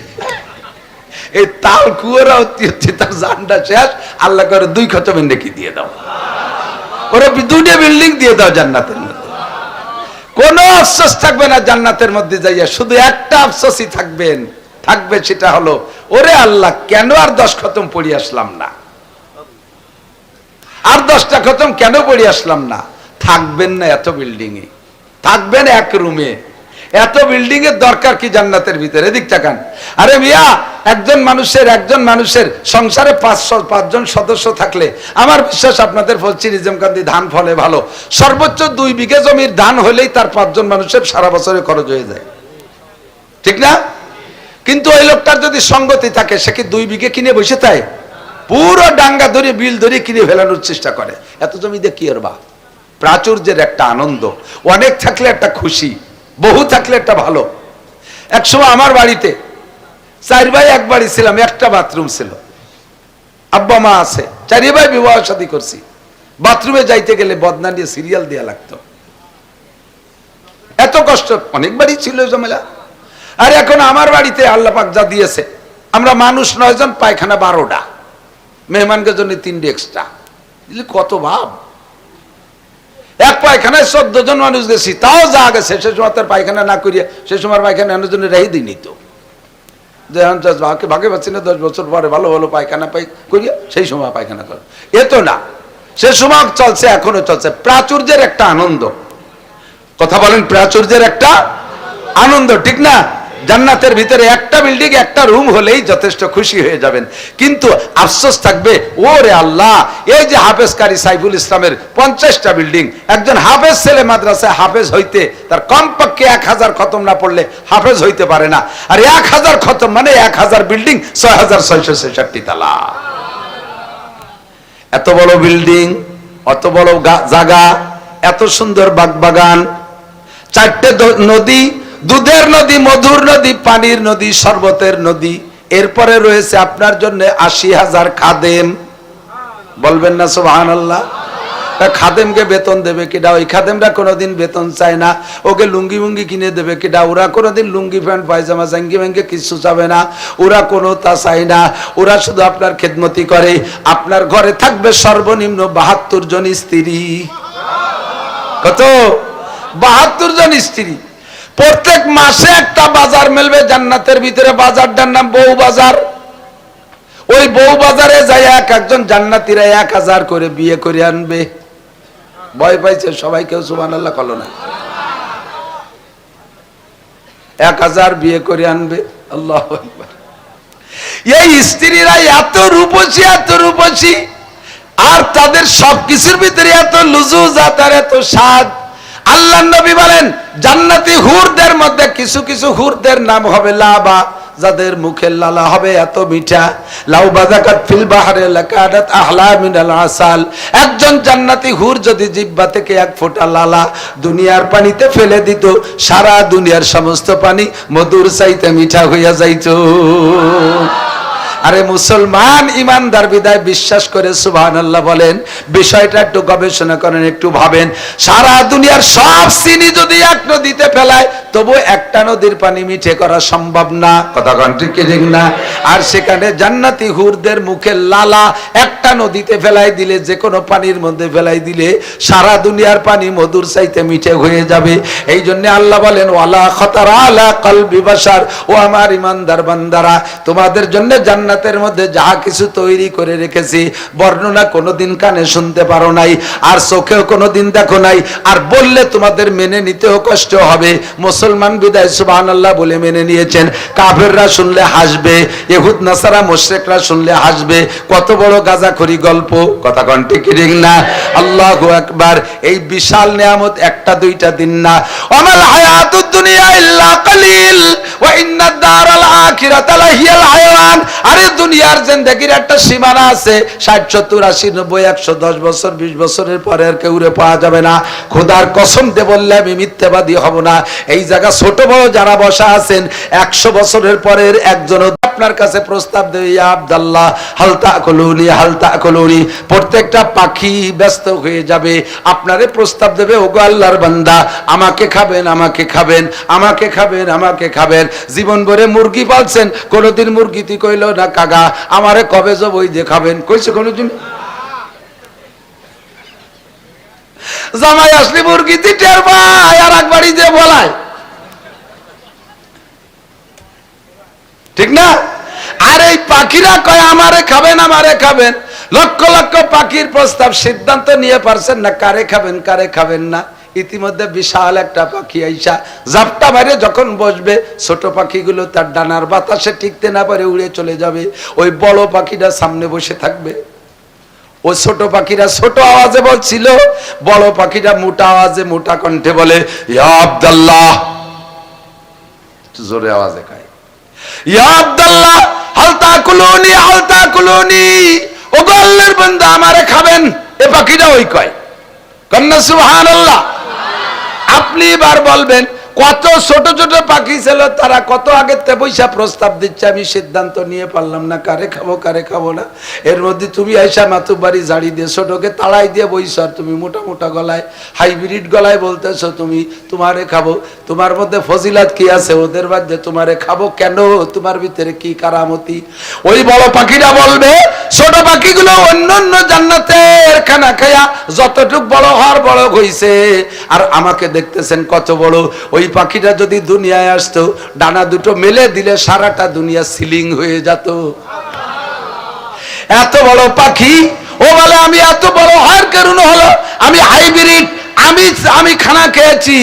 এই তাল কুয়ারা হচ্ছে, তার জানটা শেষ। আল্লাহ করে 2 খতমের নেকি দিয়ে দাও, ওরা 2টা বিল্ডিং দিয়ে দাও জান্নাতের মধ্যে। কোনো আফসোস থাকবে না জান্নাতের মধ্যে যাইয়া, শুধু একটা আফসোসই থাকবে, সেটা হলো ওরে আল্লাহ কেন আর 10 খতম পড়ি আসলাম না, আর 10টা খতম কেন পড়ি আসলাম না। থাকবেন না এত বিল্ডিং এ, থাকবেন এক রুমে, এত বিল্ডিং এর দরকার কি জান্নাতের ভিতরে? এদিক তাকান। আরে মিয়া, একজন মানুষের সংসারে 5 জন সদস্য থাকলে আমার বিশ্বাস আপনাদের বলছি নিজাম কান্দি ধান ফলে ভালো, সর্বোচ্চ 2 বিঘা জমির ধান হলেই তার 5 জন মানুষের সারা বছরে খরচ হয়ে যায়, ঠিক না? কিন্তু ওই লোকটার যদি সঙ্গতি থাকে, সে কি 2 বিঘা কিনে বসে থাকে? পুরো ডাঙ্গা ধরে বিল ধরে কিনে ফেলানোর চেষ্টা করে। এত জমি দিয়ে কি করবা? প্রাচুর্যের একটা আনন্দ, অনেক থাকলে একটা খুশি, বহু থাকলে একটা ভালো। একসময় আমার বাড়িতে 4 ভাই এক বাড়ি ছিলাম, একটা বাথরুম ছিল, আব্বা মা আছে, 4 ভাই বিবাহ শাদী করছি। বাথরুমে যাইতে গেলে বদনা দিয়ে সিরিয়াল দেয়া লাগতো, এত কষ্ট। অনেক বাড়ি ছিল ঝামেলা। আর এখন আমার বাড়িতে আল্লাহ পাক যা দিয়েছে, আমরা মানুষ 9 জন, পায়খানা 12টা, মেহমানকে জন্য 3টে এক্সট্রা। কত ভাব! এক পায়খানায় 14 জন মানুষ গেছি, তাও যা গেছে সে সময় তার পায়খানা না করিয়া সে সময় পায়খানা আনার জন্য রেহি দিই নিত, যে ভাগে পাচ্ছি না 10 বছর পরে ভালো ভালো পায়খানা পাই করিয়া সেই সময় পায়খানা করে। এ তো না, সে সময় চলছে, এখনো চলছে। প্রাচুর্যের একটা আনন্দ, কথা বলেন, প্রাচুর্যের একটা আনন্দ, ঠিক না? জান্নাতের ভিতরে একটা বিল্ডিং, একটা রুম হলেই যথেষ্ট, খুশি হয়ে যাবেন। কিন্তু আফসোস থাকবে, ওরে আল্লাহ, এই যে হাফেজ কারি সাইফুল ইসলামের 50টা বিল্ডিং, একজন হাফেজ ছেলে মাদ্রাসায় হাফেজ হইতে তার কমপক্ষে 1000 খতম না পড়লে হাফেজ হইতে পারে না। আর 1000 খতম মানে 1000 বিল্ডিং, 6666 তালা। এত বড় বিল্ডিং, অত বড় জায়গা, এত সুন্দর বাগবাগান, 4টে নদী, দুধের নদী, মধুর নদী, পানির নদী, শরবতের নদী। এরপরে রয়েছে আপনার জন্য 80,000 খাদেম। বলবেন না সুবহানাল্লাহ? খাদেমকে বেতন দেবে কিডা? ওই খাদেমরা কোনোদিন বেতন চায় না। ওকে লুঙ্গি মুঙ্গি কিনে দেবে কিডা? ওরা কোনোদিন লুঙ্গি প্যান্ট পায়জামা জাঙ্গি ব্যাঙ্গে কিছু চাবে না, ওরা কোনো তা চায় না। ওরা শুধু আপনার খেদমতি করে। আপনার ঘরে থাকবে সর্বনিম্ন 72 জন স্ত্রী। কত? 72 জন স্ত্রী। প্রত্যেক মাসে একটা বাজার মিলবে জান্নাতের ভিতরে, বাজারটার নাম বউ বাজার। ওই বউ বাজারে যাই এক একজন জান্নাতীরা 1000 করে বিয়ে করে আনবে। ভয় পাইছে সবাই, কেউ সুবহানাল্লাহ কল না। 1000 বিয়ে করে আনবে। আল্লাহু আকবার। এই স্ত্রীরা এত রূপসী, এত রূপসী, আর তাদের সবকিছুর ভিতরে এত লুজুজাত আর এত স্বাদ। আল্লাহ নবী বলেন, জান্নাতি হুরদের মধ্যে কিছু কিছু হুরদের নাম হবে লাবা, যাদের মুখের লালা হবে এত মিঠা। লাউ বাযাকাত ফিল বাহরে লাকাদাত আহলা মিনাল আসাল। একজন জান্নাতি হুর যদি জিহ্বা থেকে 1 ফোঁটা লালা দুনিয়ার পানিতে ফেলে দিত, সারা দুনিয়ার সমস্ত পানি মধুর চাইতে মিঠা হইয়া যাইত। আরে মুসলমান ইমানদার বিদায় বিশ্বাস করে সুবহানাল্লাহ বলেন। বিষয়টা একটু গবেষণা করেন, একটু ভাবেন। সারা দুনিয়ার সব চিনি যদি এক নদীতে ফেলায়, তবু একটা নদীর পানি মিঠে করা সম্ভব না। কথা কোন ঠিক কি ঠিক না? আর সেখানে জান্নাতি হুরদের মুখের লালা একটা নদীতে ফেলাই দিলে, যে কোনো পানির মধ্যে ফেলাই দিলে সারা দুনিয়ার পানি মধুর চাইতে মিঠে হয়ে যাবে। এই জন্য আল্লাহ বলেন, ওয়ালা খাতারা আলা কলবি বাশার। ও আমার ইমানদার বান্দারা, তোমাদের জন্য জান্নাতের মধ্যে যা কিছু তৈরি করে রেখেছি, বর্ণনা কোনোদিন কানে শুনতে পারো নাই, আর চোখেও কোনোদিন দেখো নাই, আর বললে তোমাদের মেনে নিতেও কষ্ট হবে। মুসলমান বিদায় সুবহানাল্লাহ বলে মেনে নিয়েছেন। কাফেররা শুনলে হাসবে, ইহুদ নাসারা মুশরিকরা শুনলে হাসবে। কত বড় গাঁজাখড়ি গল্প। কথা কোন ঠিক ঠিক না? আল্লাহু আকবার। এই বিশাল নিয়ামত একটা দুইটা দিন না। ওয়ামাল হায়াতুদ দুনিয়া ইল্লা কালিল ওয়া ইন্নাদ দারাল আখিরাতা লাহিয়াল হায়াওয়ান। আরে দুনিয়ার জিন্দেগির একটা সীমানা আছে। 60 70 80 90 110 বছর 20 বছরের পরে আর কেউরে পাওয়া যাবে না। খোদার কসম দিয়ে বললে আমি মিথ্যাবাদী হব না। এই জায়গা ছোট বড় যারা বসা আছেন, 100 বছরের পরের একজনও আপনার কাছে প্রস্তাব দেবে, ইয়া আব্দুল্লাহ হাল তাকুলুনি হাল তাকুলুনি। প্রত্যেকটা পাখি ব্যস্ত হয়ে যাবে, আপনারে প্রস্তাব দেবে, ওগো আল্লাহর বান্দা, আমাকে খাবেন, আমাকে খাবেন, আমাকে খাবেন, আমাকে খাবেন। জীবন ভরে মুরগি পালছেন, কোনোদিন মুরগিতে কইল না কাগা আমারে কবে যাব ওই যে খাবেন, কইছে কোনোদিন? জামাই আসলে মুরগিতে টের পায় আর এক বাড়ি যে বলায়, ঠিক না? আর এই পাখিরা কয় আমারে খাবেন, আমারে খাবেন। লক্ষ লক্ষ পাখির প্রস্তাব, সিদ্ধান্ত নিয়ে পারছেন না কারে খাবেন কারে খাবেন না। ইতিমধ্যে বিশাল একটা পাখি আইসা জাপটা মারে যখন বসবে, ছোট পাখিগুলো তার ডানার বাতাসে টিকতে না পারে উড়ে চলে যাবে। ওই বড় পাখিটা সামনে বসে থাকবে। ওই ছোট পাখিরা ছোট আওয়াজে বলছিল, বড় পাখিটা মোটা আওয়াজে মোটা কণ্ঠে বলে, ইয়া আব্দুল্লাহ। জোরে আওয়াজে কয়, ইয়া আব্দুল্লাহ হাল তাকুলুনি হাল তাকুলুনি। ওগো আল্লাহর বান্দা আমারে খাবেন। এ পাখিটা ওই কয়, কন্না সুবহানাল্লাহ। আপনি এবার বলবেন, কত ছোট ছোট পাখি ছিল, তারা কত আগের থেকে পয়সা প্রস্তাব দিচ্ছে, আমি সিদ্ধান্ত নিয়ে পারলাম না কারে খাবো না। এর মধ্যে তুমি আইসা মাতুবাড়ি জাড়ি দিয়ে ছোটকে তাড়াই দিয়ে বইছ, আর তুমি মোটা মোটা গলায় হাইব্রিড গলায় বলতেছো তুমি তোমারে খাবো। তোমার মধ্যে ফজিলাত কি আছে ওদের মধ্যে? তোমারে খাবো কেন? তোমার ভিতরে কি কারামতি? ওই বড় পাখিরা বলবে ছোট পাখিগুলো অন্যান্য জান্নাতের খানা খায়া যতটুক বড় হওয়ার বড় হইছে, আর আমাকে দেখতেছেন কত বড়। ওই পাখিটা যদি দুনিয়ায় আসতো, ডানা দুটো মেলে দিলে সারাটা দুনিয়া সিলিং হয়ে যেত। এত বড় পাখি ও বলে আমি এত বড় হওয়ার কারণ হলো আমি হাইব্রিড, আমি খানা খেয়েছি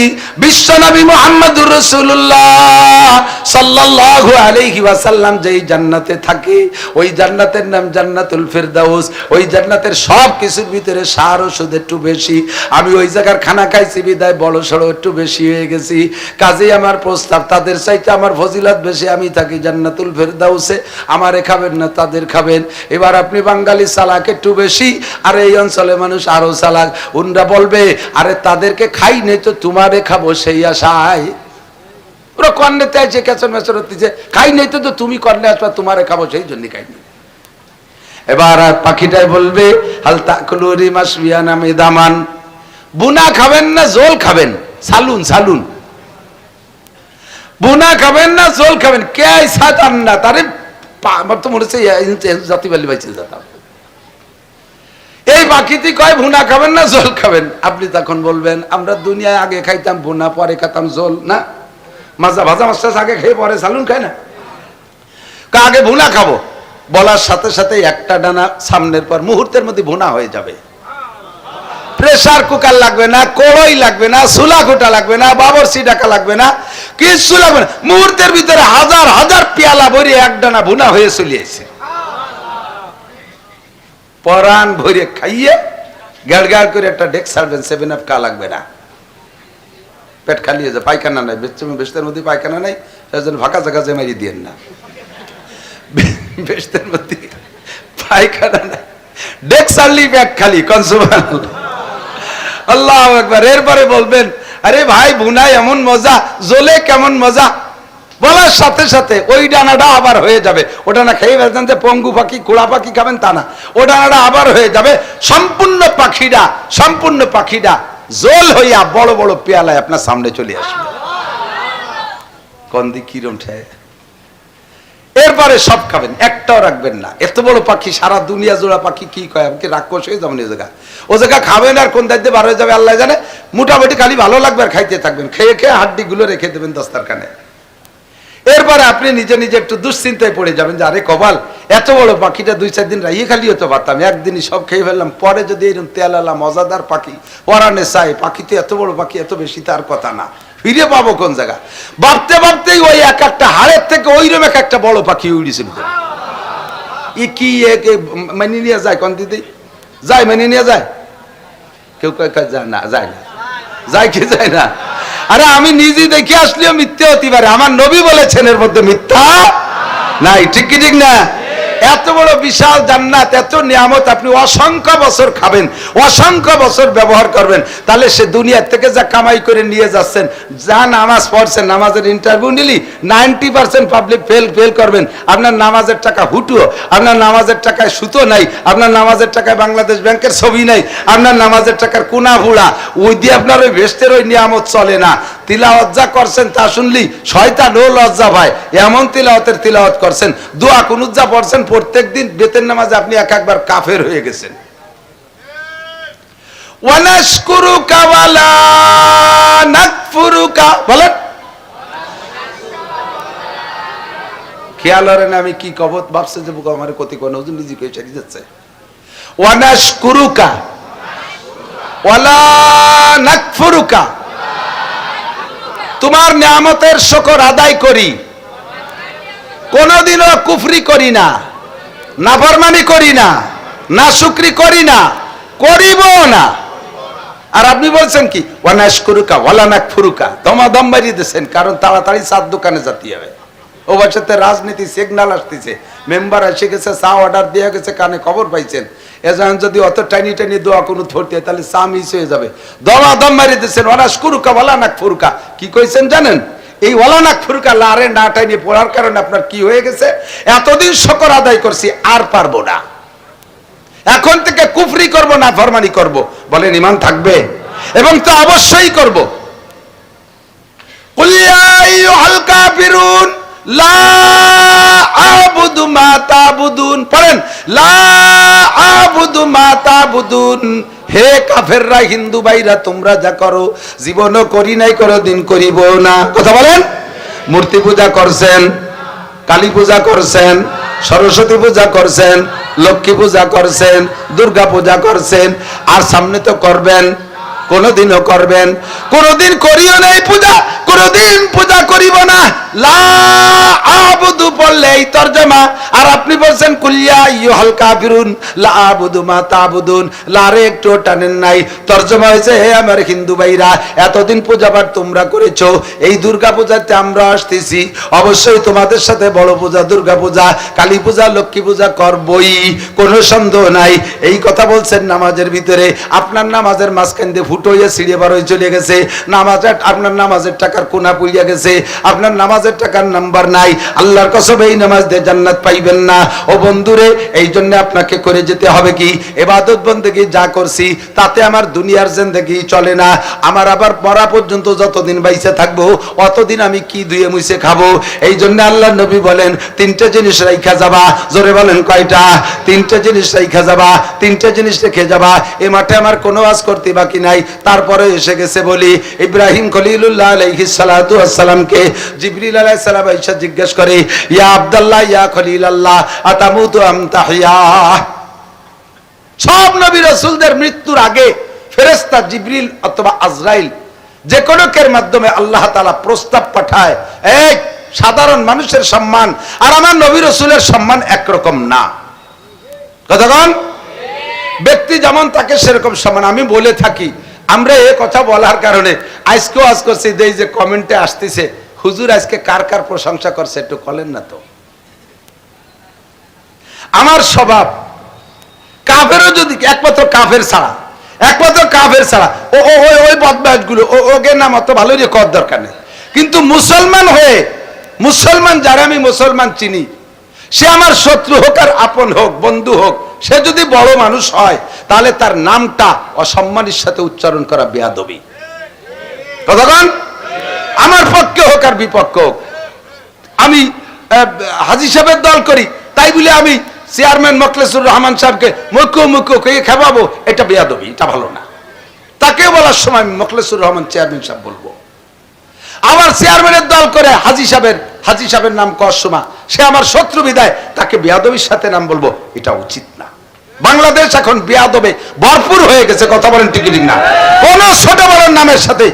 বিশ্বনবী মুহাম্মদুর রাসূলুল্লাহ সাল্লাল্লাহু আলাইহি ওয়াসাল্লাম যেই জান্নাতে থাকে, ওই জান্নাতের নাম জান্নাতুল ফেরদাউস। ওই জান্নাতের সব কিছুর ভিতরে সার ওষুধ একটু বেশি। আমি ওই জায়গার খানা খাইছি বিদায় বড় সড়ো একটু বেশি হয়ে গেছি। কাজেই আমার প্রস্তাব, তাদের চাইতে আমার ফজিলত বেশি। আমি থাকি জান্নাতুল ফেরদাউসে, আমারে খাবেন না তাদের খাবেন। এবার আপনি বাঙালি চালাক একটু বেশি, আর এই অঞ্চলে মানুষ আরো চালাক। উনরা বলবে আরে তাদেরকে খাই নেই তো তোমারে খাবো সেই আশায়। ওরা কর্নেতে আছে কেচন মেচন হচ্ছে, খাই নেই তো তুমি কর্নে আসবা তোমারে খাবো সেই জন্য খাইনি। এবার পাখিটাই বলবে হাল তাকুলুরি মাসবিয়ান আমিদামান, বুনা খাবেন না জোল খাবেন? সালুন সালুন, বুনা খাবেন না জোল খাবেন? কে সাতান না তারে আমার তো মনে হচ্ছে জাতি বালি বাইছে যেতাম। এই বাকিতে কয় ভুনা খাবেন না জল খাবেন? আপনি তখন বলবেন আমরা দুনিয়ায় আগে খাইতাম ভুনা, পরে খেতাম জল। না, মাজা ভাজা মাছ আগে খেয়ে পরে সালুন খায় না, আগে ভুনা খাবো বলার সাথে সাথে একটা ডানা সামনের পর মুহূর্তের মধ্যে ভুনা হয়ে যাবে। প্রেসার কুকার লাগবে না, কড়াই লাগবে না, চুলা কুটা লাগবে না, বাবরচি ডাকা লাগবে না, কিছু লাগবে না। মুহূর্তের ভিতরে হাজার হাজার পেয়ালা ভরে এক ডানা ভুনা হয়ে চলিয়েছে। পরান ভরে খাইয়ে গাড় গাড় করে একটা ডেক সারবেন, 7 আপ কা লাগবে না। পেট খালি হয়ে যায়, পায়খানা নাই, বেশতের মধ্যে পায়খানা নাই, সেজন্য ফাঁকা জায়গা জেমারি দিয়েন না। বেশতের মধ্যে পায়খানা নাই, ডেক সারলি পেট খালি। সুবহানাল্লাহ, আল্লাহু আকবার। এরপরে বলবেন আরে ভাই ভুনাই এমন মজা, জলে কেমন মজা। বলার সাথে সাথে ওই ডানাটা আবার হয়ে যাবে। ও ডানা খেয়ে ফেলতেন যে পঙ্গু পাখি কুড়া পাখি খাবেন তা না, ও ডানাটা আবার হয়ে যাবে। সম্পূর্ণ পাখিটা জল হইয়া বড় বড় পেয়ালায় আপনার সামনে চলে আসবে। কন্দি কিরম ঠায়, এরপরে সব খাবেন, একটাও রাখবেন না। এত বড় পাখি, সারা দুনিয়া জোড়া পাখি কি কয়, আমাকে রাক্ষস হয়ে যাবেন। ও জায়গা খাবেন আর কোন দায়িত্বে বার হয়ে যাবে আল্লাহ জানে। মোটামুটি খালি ভালো লাগবে আর খাইতে থাকবেন, খেয়ে খেয়ে হাড্ডি গুলো রেখে দেবেন দস্তারখানে। এরপরে আপনি নিজে নিজে একটু দুশ্চিন্তায় পড়ে যাবেন যে আরে কপাল, এত বড় পাখিটা 2-4 দিন রাইয়ে খালি হতে পারতাম, একদিনই সব খেয়ে ফেললাম। পরে যদি এরকম তেলালা মজাদার পাখি পরানে চাই, পাখি তো এত বড় পাখি, এত বেশি তার কথা না, ফিরে পাবো কোন জায়গা? ভাবতে ভাবতেই ওই এক একটা হাড়ের থেকে ওইরকম এক একটা বড় পাখি উড়িয়েছিল। ই কি মেনে নিয়ে যায়? কোন দিদি যায়? মেনে নিয়ে যায়? কেউ যায় না, যায় না, যায় কি যায় না? আরে আমি নিজে দেখে আসলেও মিথ্যে হতে পারে, আমার নবী বলেছেন এর মধ্যে মিথ্যা নাই। ঠিক কি ঠিক না? এত বড় বিশাল জান্নাত, এত নিয়ামত, আপনি অসংখ্য বছর খাবেন, অসংখ্য বছর ব্যবহার করবেন। তাহলে সে দুনিয়ার থেকে যা কামাই করে নিয়ে যাচ্ছেন, যা নামাজ পড়ছেন, নামাজের ইন্টারভিউ নিলি 90% পাবলিক ফেল করবেন। আপনার নামাজের টাকা হুটুও, আপনার নামাজের টাকায় সুতো নাই, আপনার নামাজের টাকায় বাংলাদেশ ব্যাংকের ছবি নাই, আপনার নামাজের টাকার কোনা ভুড়া, ওই দিয়ে আপনার ওই ভেস্টের ওই নিয়ামত চলে না। তিলাওয়াত যা করছেন তা শুনলি শয়তান ও লজ্জা ভাই, এমন তিলাওয়াত করছেন, দোয়া কুনুত যা পড়ছেন প্রত্যেকদিন বেতের নামাজে আপনি একবার কাফের হয়ে গেছেন। ওয়ানাশকুরুকা ওয়ালা নাকফুরুকা, বলেন খেয়াল করেন আমি কি কবত ভাবছে যে বুক আমার ক্ষতি করে নজর নিজে কই চাই যাচ্ছে। ওয়ানাশকুরুকা ওয়ালা নাকফুরুকা, তোমার নিয়ামতের শুকর আদায় করি, কোনদিনও কুফরি করি না, নাফরমানি করি না, নাশুকরি করি না, করিব না। আর আপনি বলছেন কি ওয়ানাশকুরুকা ওয়ালা নাকফুরুকা, দমাদম বাড়িয়ে দিয়েছেন, কারণ তাড়াতাড়ি চার দোকানে যেতে হবে। ও বছরতে রাজনীতি সিগন্যাল আসতেছে, মেম্বার এসে গেছে, চা অর্ডার দিয়ে গেছে, কানে খবর পাইছেন। এজন যদি অত টাইনি টাইনি দোয়া কোনো ধরতে তাহলে চা মিস হয়ে যাবে। দম মারি দিচ্ছেন ওয়ালাস কুরুকা ওয়ালা নাক ফুরুকা, কি কইছেন জানেন? এই ওয়ালা নাক ফুরুকা লারে না টাইনি পড়ার কারণে আপনার কি হয়ে গেছে, এতদিন শুকর আদায় করছি আর পারবো না, এখন থেকে কুফরি করব না ফরমানি করব। বলেন ঈমান থাকবে? এবং তো অবশ্যই করব। কুল ইয়া আইয়ুহাল কাফিরুন লা আ'বুদু মা তা'বুদুন, পড়েন লা আ'বুদু মা তা'বুদুন, হে কাফেররা হিন্দু ভাইরা তোমরা যা করো জীবনও করি নাই, কোনোদিন করিব না। কথা বলেন। মূর্তি পূজা করছেন, কালী পূজা করছেন, সরস্বতী পূজা করছেন, লক্ষ্মী পূজা করছেন, দুর্গা পূজা করছেন, আর সামনে তো করবেন, কোনদিনও করবেন। কোনদিন করিও নাই পূজা, কোনদিন পূজা করিব না। লা আ'বুদু বললে এই তরজমা, আর আপনি বলছেন কুল ইয়া আইয়ুহাল কাফিরুন লা আ'বুদু মা তা'বুদুন, লারে একটু টানেন নাই। তরজমা হয়েছে হে আমার হিন্দু ভাইরা, এতদিন পূজাপাঠ তোমরা করেছো, এই দুর্গা পূজাতে আমরা আসতেছি, অবশ্যই তোমাদের সাথে বড় পূজা দুর্গা পূজা, কালী পূজা, লক্ষ্মী পূজা করবই, কোনো সন্দেহ নাই। এই কথা বলছেন নামাজের ভিতরে, আপনার নামাজের মাঝখান দিয়ে ফুটো হয়ে ছিঁড়ে বার হয়ে চলে গেছে, নামাজের আপনার নামাজের টাকার কোনা পুড়িয়া গেছে, আপনার নামাজের টাকার নাম্বার নাই, আল্লাহর কসম এই নামাজ দিয়ে জান্নাত পাইবেন না। ও বন্ধুরে, এই জন্য আপনাকে করে যেতে হবে কি, ইবাদত বন্দেগী যা করছি তাতে আমার দুনিয়ার জিন্দেগি চলে না, আমার আবার মরা পর্যন্ত যতদিন বাইসে থাকবো অতদিন আমি কি ধুয়ে মুছে খাবো। এই জন্য আল্লাহ নবী বলেন তিনটে জিনিস রাইখা যাবা। জোরে বলেন কয়টা? তিনটে জিনিস রাইখা যাবা, তিনটে জিনিস রেখে যাবা। এ মাঠে আমার কোনো ওয়াজ করতে বাকি নাই, তারপরে এসে গেছে বলি। ইব্রাহিম খলিলুল্লাহ আলাইহিস সালাতু ওয়াস সালামকে জিবরিল আলাইহিস সালাম আয়েশা জিজ্ঞেস করে, ইয়া আব্দুল্লাহ ইয়া খলিলাল্লাহ আতামুতু আম তাহইয়া। সব নবী রাসূলদের মৃত্যুর আগে ফেরেশতা জিবরিল অথবা আজরাইল যে কোনো কের মাধ্যমে আল্লাহ তাআলা প্রস্তাব পাঠায়, এই সাধারণ মানুষের সম্মান আর আমার নবী রাসূলের সম্মান একরকম না। কতক্ষণ ব্যক্তি যেমন তাকে সেরকম সম্মান। আমি বলে থাকি, আমরা এই কথা বলার কারণে আজকেও আজ করছি যে কমেন্টে আসতেছে, হুজুর আজকে কার কার প্রশংসা করছে একটু বলেন না তো। আমার স্বভাব কাফেরও যদি একমাত্র কাফের ছাড়া ওই বদমাশগুলো ওকে নাম অত ভালো রে কর দরকার নেই, কিন্তু মুসলমান হয়ে মুসলমান যারা আমি মুসলমান চিনি, সে আমার শত্রু হোক আর আপন হোক বন্ধু হোক, সে যদি বড় মানুষ হয় তাহলে তার নামটা অসম্মানের সাথে উচ্চারণ করা বেয়াদবি। কতক্ষণ আমার পক্ষে হোক আর বিপক্ষ হোক। আমি হাজী সাহেবের দল করি তাই বলে আমি চেয়ারম্যান মোখলেসুর রহমান সাহেবকে মুখ্য খেপাবো, এটা বেয়াদবি, এটা ভালো না। তাকে বলার সময় আমি মোখলেসুর রহমান চেয়ারম্যান সাহেব বলবো। আমার চেয়ারম্যানের দল করে হাজী সাহেবের নাম কর সময় সে আমার শত্রু বিদায় তাকে বেয়াদবির সাথে নাম বলবো, এটা উচিত না। বাংলাদেশ এখন বেয়াদবে ভরপুর হয়ে গেছে, কথা বলেন ঠিক না? কোন ছোট বড় নামের সাথে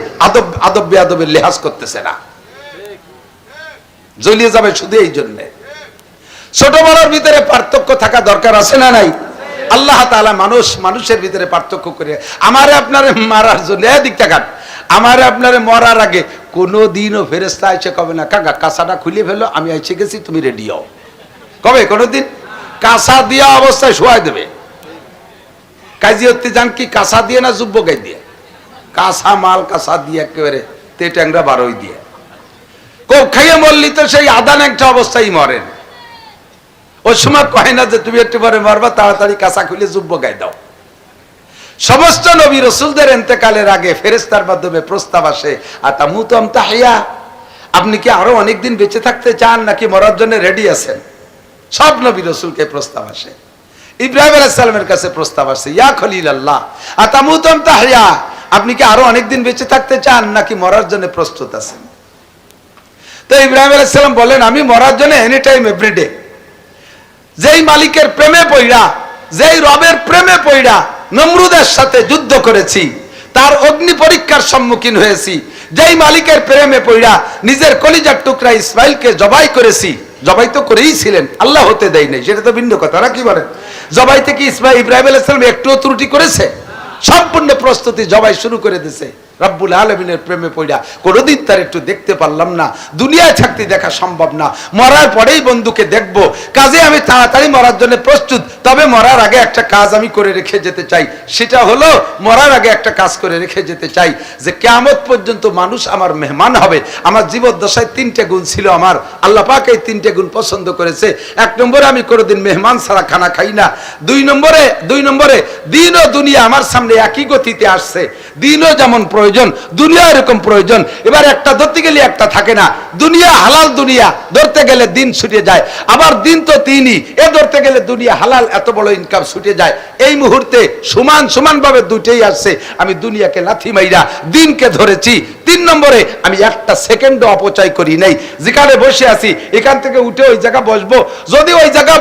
আদব বেয়াদবের লেহাজ করতেছে না, জ্বলিয়ে যাবে শুধু এই জন্যে। ছোট বড়র ভিতরে পার্থক্য থাকা দরকার আছে না নাই? আল্লাহ তাআলা মানুষের ভিতরে পার্থক্য করে আমারে আপনারে মারার জন্য এদিক তাকান, আমারে আপনারে মরার আগে কোনোদিনও ফেরেশতা এসে কবে না কাকা কাঁচাটা খুলে ফেলো, আমি এসে গেছি, তুমি রেডি হও। কবে? কোনোদিন কাঁচা দিয়া অবস্থায় শোয়াই দেবে। কাজী হতে যান কি কাঁচা দিয়ে না যুব্য গাই দিয়ে? কাঁচা মাল কাঁচা দিয়ে একেবারে তে ট্যাংরা বারোই দিয়ে কোপ খাইয়ে মরলি তো সেই আদান একটা অবস্থায় মরেন। ওই সময় কয় না যে তুমি একটু পরে মরবা, তাড়াতাড়ি কাঁচা খুলে যুব্য গাই দাও। সমস্ত নবী রাসূলদের ইন্তেকালের আগে ফেরেশতার মাধ্যমে প্রস্তাব আসে, আতামুতু আম তাহইয়া, আপনি কি আরো অনেকদিন বেঁচে থাকতে চান নাকি মরার জন্য রেডি আছেন? সব নবী রাসূলকে প্রস্তাব আসে। ইব্রাহিম আলাইহিস সালামের কাছে প্রস্তাব আসে, ইয়া খলিলাল্লাহ আতামুতু আম তাহইয়া, আপনি কি আরো অনেকদিন বেঁচে থাকতে চান নাকি মরার জন্য প্রস্তুত আছেন? তো ইব্রাহিম আলাইহিস সালাম বলেন, আমি মরার জন্য এনি টাইম এভরিডে। যেই মালিকের প্রেমে পইড়া, যেই রবের প্রেমে পইড়া নমরুদের সাথে যুদ্ধ করেছি, তার অগ্নি পরীক্ষার সম্মুখীন হয়েছি, যেই মালিকের প্রেমে পইড়া নিজের কলিজার টুকরা ইসমাইলকে জবাই করেছি, জবাই তো করেই ছিলেন, আল্লাহ হতে দেয় নাই, সেটা তো ভিন্ন কথা না? কি বলেন? জবাই থেকে ইব্রাহিম আলাইহিস সালাম একটুও ত্রুটি করেছে? সম্পূর্ণ প্রস্তুতি, জবাই শুরু করে দিয়েছে। রব্বুল আলামিনের প্রেমে পড়া কোনোদিন তার একটু দেখতে পারলাম না, দুনিয়ায় থাকতে দেখা সম্ভব না, মরার পরেই বন্ধুকে দেখব। কাজে আমি তাড়াতাড়ি মরার জন্য প্রস্তুত, তবে মরার আগে একটা কাজ আমি করে রেখে যেতে চাই। সেটা হলো মরার আগে একটা কাজ করে রেখে যেতে চাই যে কিয়ামত পর্যন্ত মানুষ আমার মেহমান হবে। আমার জীবদ্দশায় 3টে গুণ ছিল, আমার আল্লাহ পাক এই 3টে গুণ পছন্দ করেছে। 1 নম্বরে আমি কোনোদিন মেহমান ছাড়া খানা খাই না। 2 নম্বরে দিন ও দুনিয়া আমার সামনে একই গতিতে আসছে, দিনও যেমন প্রয়োজন দুনিয়া এরকম প্রয়োজন। এবার একটা ধরতে গেলে একটা থাকে না, দুনিয়া হালাল, দুনিয়া ধরতে গেলে দিন ছুটে যায়, আবার দিন তো দিনই, এ ধরতে গেলে দুনিয়া হালাল, এত বড় ইনকাম ছুটে যায়। এই মুহূর্তে সমান ভাবে দুটেই আসছে, আমি দুনিয়াকে লাথি মাইরা দিনকে ধরেছি। 3 নম্বরে আমি একটা সেকেন্ডও অপচয় করি নাই। যেখানে বসে আছি এখান থেকে উঠে ওই জায়গা বসবো, যদি ওই জায়গা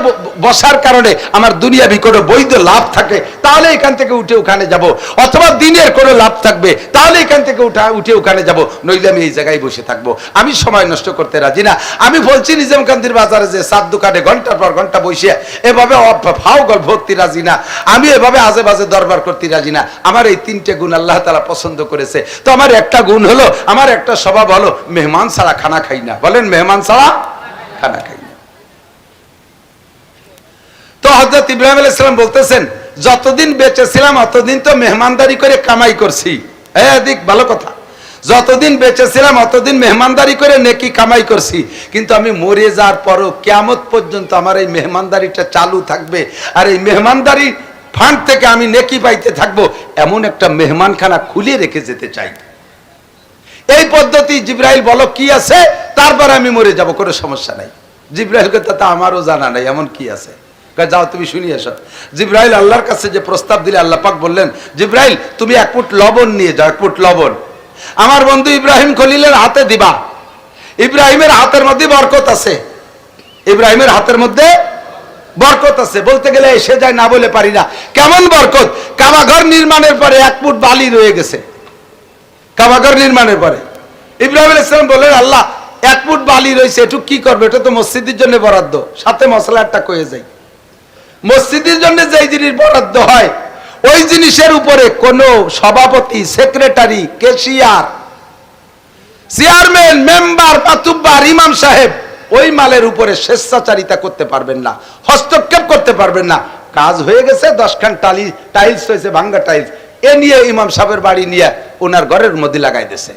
বসার কারণে আমার দুনিয়াবি কোনো বৈধ লাভ থাকে তাহলে এখান থেকে উঠে ওখানে যাব, অথবা দিনের কোনো লাভ থাকবে তাহলে এখান থেকে উঠে ওখানে যাব, নইলে আমি এই জায়গায় বসে থাকবো। আমি সময় নষ্ট করতে রাজি না। আমি বলছি নিজামকান্দির বাজারে যে 7 দোকানে ঘন্টার পর ঘন্টা বসে এভাবে ফাও গল্প ভর্তি রাজি না, আমি এভাবে আজে বাজে দরবার করতে রাজি না। আমার এই 3টে গুণ আল্লাহ তাআলা পছন্দ করেছে। তো আমার একটা গুণ হলো, আমার একটা স্বভাব হলো মেহমান ছাড়া খানা খাই না। বলেন মেহমান ছাড়া খানা খাই না। তো হযরত ইব্রাহিম আলাইহিস সালাম বলতেছেন যতদিন বেঁচে ছিলাম অতদিন তো মেহমানদারি করে কামাই করছি। এদিক ভালো কথা, যতদিন বেঁচে ছিলাম অতদিন মেহমানদারি করে নেকি কামাই করছি, কিন্তু আমি মরে যাওয়ার পরও কিয়ামত পর্যন্ত আমার এই মেহমানদারিটা চালু থাকবে, আর এই মেহমানদারি ফান্ড থেকে আমি নেকি পাইতে থাকবো, এমন একটা মেহমানখানা খুলে রেখে যেতে চাই। এই পদ্ধতি জিবরাইল বলো কি আছে, তারপর আমি মরে যাব, কোনো সমস্যা নাই। জিবরাইলকে তা আমারও জানা নাই এমন কি আছে, যাও তুমি শুনিয়ে এসো। জিবরাইল আল্লাহর কাছে যে প্রস্তাব দিলে আল্লাহ পাক বললেন জিবরাইল তুমি 1 ফুট লবণ নিয়ে যাও, 1 ফুট লবণ আমার বন্ধু ইব্রাহিম খলিলের হাতে দিবা। ইব্রাহিমের হাতের মধ্যে বরকত আছে, ইব্রাহিমের হাতের মধ্যে বরকত আছে, বলতে গেলে এসে যায় না বলে পারি না। কেমন বরকত? কাবাঘর নির্মাণের পরে 1 ফুট বালি রয়ে গেছে। কাবাঘর নির্মাণের পরে ইব্রাহিম আলাইহিস সালাম বললেন আল্লাহ 1 ফুট বালি রয়েছে, একটু কি করবে? এটা তো মসজিদের জন্য বরাদ্দ। সাথে মশলাটা কয়ে যাই, মসজিদের জন্য যেই জিনিস বরাদ্দ হয় ওই জিনিসের উপরে কোন সভাপতি, secretary, cashier, chairman, member, Matubbar, ইমাম সাহেব ওই মালের উপরে স্বেচ্ছাচারিতা করতে পারবেন না, হস্তক্ষেপ করতে পারবেন না। কাজ হয়ে গেছে, 10 খান টাইলস হয়েছে, ভাঙ্গা টাইলস, এ নিয়ে ইমাম সাহেবের বাড়ি নিয়ে ওনার ঘরের মধ্যে লাগাই দিয়েছে।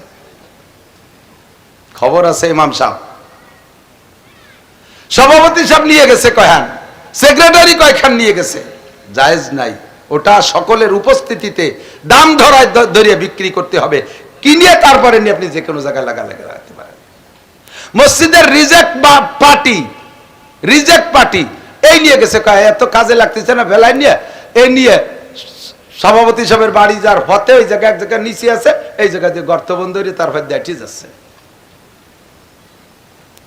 খবর আছে ইমাম সাহেব, সভাপতি সাহেব নিয়ে গেছে কয়খান, সেক্রেটারি কয়খান নিয়ে গেছে, জায়েজ নাই। ওটা সকলের উপস্থিতিতে দাম ধরিয়ে বিক্রি করতে হবে, কিনিয়ে তারপরে নিয়ে আপনি যে কোনো জায়গায় লাগাতে পারেন। মসজিদের রিজেক্ট পার্টি এই নিয়ে গেছে, এত কাজে লাগতেছে না ভেলায় নিয়ে, এই নিয়ে সভাপতি সাহেবের বাড়ি যার হতে ওই জায়গায় এক জায়গায় নিচে আছে, এই জায়গায় দিয়ে গর্ত বন্ধ হয়ে তারপর দেখি যাচ্ছে।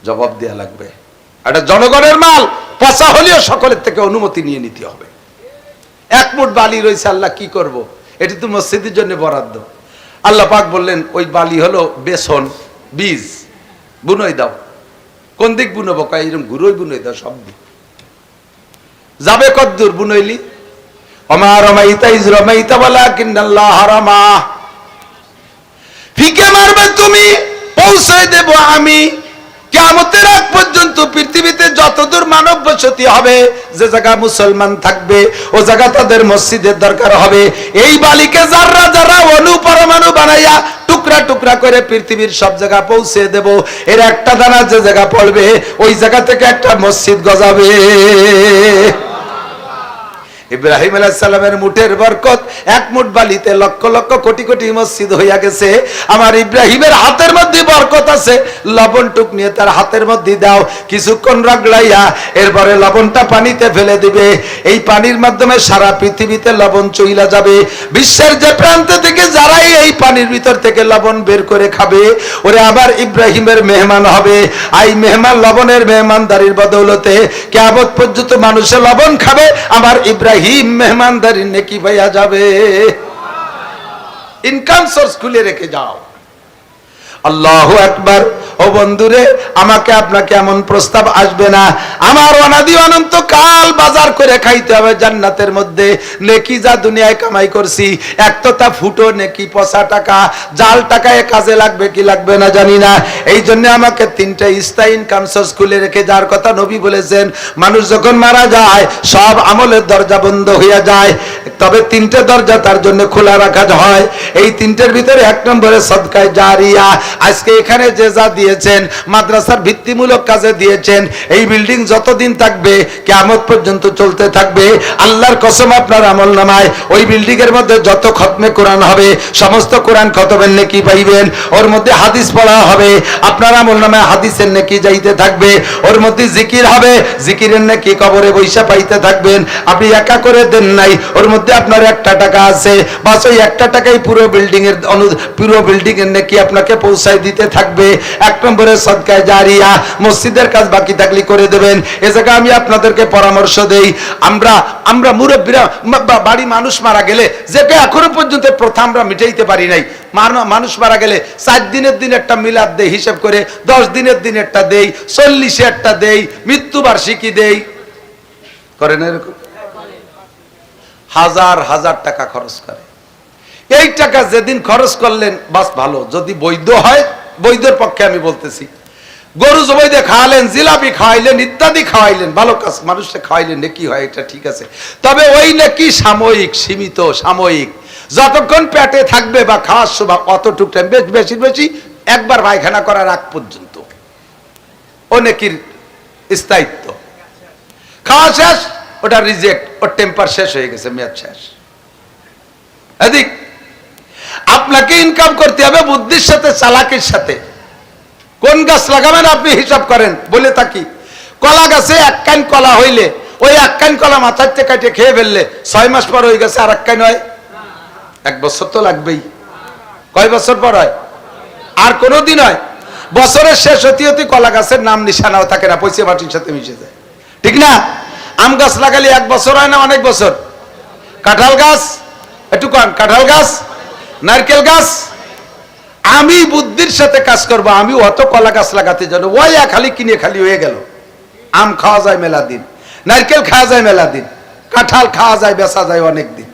জবাব দেওয়া লাগবে, এটা জনগণের মাল, পচা হলেও সকলের থেকে অনুমতি নিয়ে নিতে হবে। 1 ফুট বালি রয়েছে, আল্লাহ কি করব? এটি তো মসজিদের জন্য বরাদ্দ। আল্লাহ পাক বললেন ওই বালি হলো বেসন বীজ, বুনই দাও। কোন দিক বুনবো? কয় এরকম ঘুরোই বুনই দাও, সব দিক যাবে। কদ্দুর বুনইলি? ওমা রামাইতা ইজ রামাইতা ওয়ালাকিন্নাল্লাহ রামা। ফিকে মারবে তুমি, পৌঁছে দেব আমি। কিয়ামতের আগ পর্যন্ত পৃথিবীতে যতদূর মানব বসতি হবে, যে জায়গা মুসলমান থাকবে ও জায়গা তাদের মসজিদের দরকার হবে। এই বালিকে যারা যারা অনুপরমাণু বানাইয়া টুকরা টুকরা করে পৃথিবীর সব জায়গা পৌঁছে দেব। এর একটা দানা যে জায়গা পড়বে ওই জায়গা থেকে একটা মসজিদ গজাবে। ইব্রাহিম আলাইহিস সালামের মুঠের বরকত, 1 মুঠ বালিতে লক্ষ লক্ষ কোটি কোটি মসজিদ হইয়া গেছে। আমার ইব্রাহিমের হাতের মধ্যে বরকত আছে, লবণ টুক নিয়ে তার হাতের মধ্যে দাও, কিছুক্ষণ রাগলাইয়া এরপরে লবণটা পানিতে ফেলে দিবে। এই পানির মাধ্যমে সারা পৃথিবীতে লবণ চইলা যাবে। বিশ্বের যে প্রান্ত থেকে যারাই এই পানির ভিতর থেকে লবণ বের করে খাবে, ওরে আবার ইব্রাহিমের মেহমান হবে। এই মেহমান, লবণের মেহমানদারির বদৌলতে কিয়ামত পর্যন্ত মানুষে লবণ খাবে, আমার ইব্রাহিম মেহমানদারি নেকি পাইয়া যাবে। ইনকাম সোর্স খুলে রেখে যাও। আল্লাহু আকবার। ও বন্ধুরে, আমাকে আপনাকে এমন প্রস্তাব আসবে না। আমার অনাদি অনন্ত কাল বাজার করে খাইতে হবে জান্নাতের মধ্যে। নেকি যা দুনিয়ায় কামাই করছি, এক তো তা ফুটো নেকি, পচা টাকা, জাল টাকায় কাজে লাগবে কি লাগবে না জানি না। এই জন্য আমাকে তিনটা স্থায়ী ইনকাম সোর্স খুলে রেখে যাওয়ার কথা নবী বলেছেন। মানুষ যখন মারা যায় সব আমলের দরজা বন্ধ হয়ে যায়, তবে তিনটে দরজা তার জন্য খোলা রাখা হয়। এই তিনটের ভিতরে এক নম্বরে সদকায়ে জারিয়া। আজকে এখানে যে যা দিয়েছেন, মাদ্রাসার ভিত্তিমূলক কাজে দিয়েছেন, এই বিল্ডিং যতদিন থাকবে কিয়ামত পর্যন্ত চলতে থাকবে। আল্লাহর কসম, আপনার আমলনামায় ওই বিল্ডিং এর মধ্যে যত খতমে কোরআন হবে সমস্ত কোরআন খতমের নেকি পাইবেন। ওর মধ্যে হাদিস পড়া হবে, আপনার আমলনামায় হাদিসের নেকি যাইতে থাকবে। ওর মধ্যে জিকির হবে, জিকিরের নেকি কবরে বৈশা পাইতে থাকবেন। আপনি একা করে দেন নাই, ওর মধ্যে আপনার একটা টাকা আছে, বাস ওই একটা টাকাই পুরো বিল্ডিং এর নেকি আপনাকে পৌঁছায় দিতে থাকবে। এক নম্বরে সদকায়ে জারিয়া, মসজিদের কাজ বাকি থাকলে করে দেবেন। এ জায়গায় আমি আপনাদেরকে পরামর্শ দেই, আমরা মুরব্বীরা বাড়ি মানুষ মারা গেলে, যেটা এখনো পর্যন্ত প্রথা আমরা মিটাইতে পারি নাই, মানুষ মারা গেলে 4 দিনের দিন একটা মিলাদ দেই হিসাব করে, 10 দিনের দিন একটা দেই, 40 একটা দেই, মৃত্যুবার্ষিকী দেই, করেন এরকম? হাজার হাজার টাকা খরচ করে। এই টাকা যেদিন খরচ করলেন বাস ভালো, যদি বৈধ হয়, বৈধের পক্ষে আমি বলতেছি, গরু জবাই দিয়ে খাওয়ালেন, জিলাপি খাওয়াইলেন, ইত্যাদি খাওয়াইলেন, ভালো কাজ, মানুষকে খাওয়াইলেন, নেকি হয়, এটা ঠিক আছে। তবে ওই নেকি সাময়িক, সীমিত, সাময়িক, যতক্ষণ পেটে থাকবে বা খাওয়ার সময় অতটুক টাইম, বেশি বেশি একবার পায়খানা করার আগ পর্যন্ত ও নেকির স্থায়িত্ব। খাওয়া শেষ, ওটা রিজেক্ট, ওর টেম্পার শেষ হয়ে গেছে, মেয়াদ শেষ। এদিক আপনাকে ইনকাম করতে হবে বুদ্ধির সাথে, চালাকির সাথে। কোন গাছ লাগাবেন আপনি হিসাব করেন। বলে থাকি, কলা গাছে এক কান কলা হইলে, ওই এক কান কলা মাথার থেকে কাটে খেয়ে ফেললে 6 মাস পর ওই গাছে আর এক কান হয়? 1 বছর তো লাগবেই। কয় বছর পর হয়? আর কোনদিন হয়? বছরের শেষ হতে হতে কলা গাছের নাম নিশানাও থাকে না, পয়সা মাটির সাথে মিশে যায়, ঠিক না? আম গাছ লাগালে 1 বছর হয় না অনেক বছর? কাঁঠাল গাছ, একটু কন, কাঁঠাল গাছ, নারকেল গাছ। আমি বুদ্ধির সাথে কাজ করবো, আমি অত কলা গাছ লাগাতে জানো, ওই খালি কিনে খালি হয়ে গেল। আম খাওয়া যায় মেলা দিন, নারকেল খাওয়া যায় মেলা দিন, কাঁঠাল খাওয়া যায়, বেচা যায় অনেক দিন,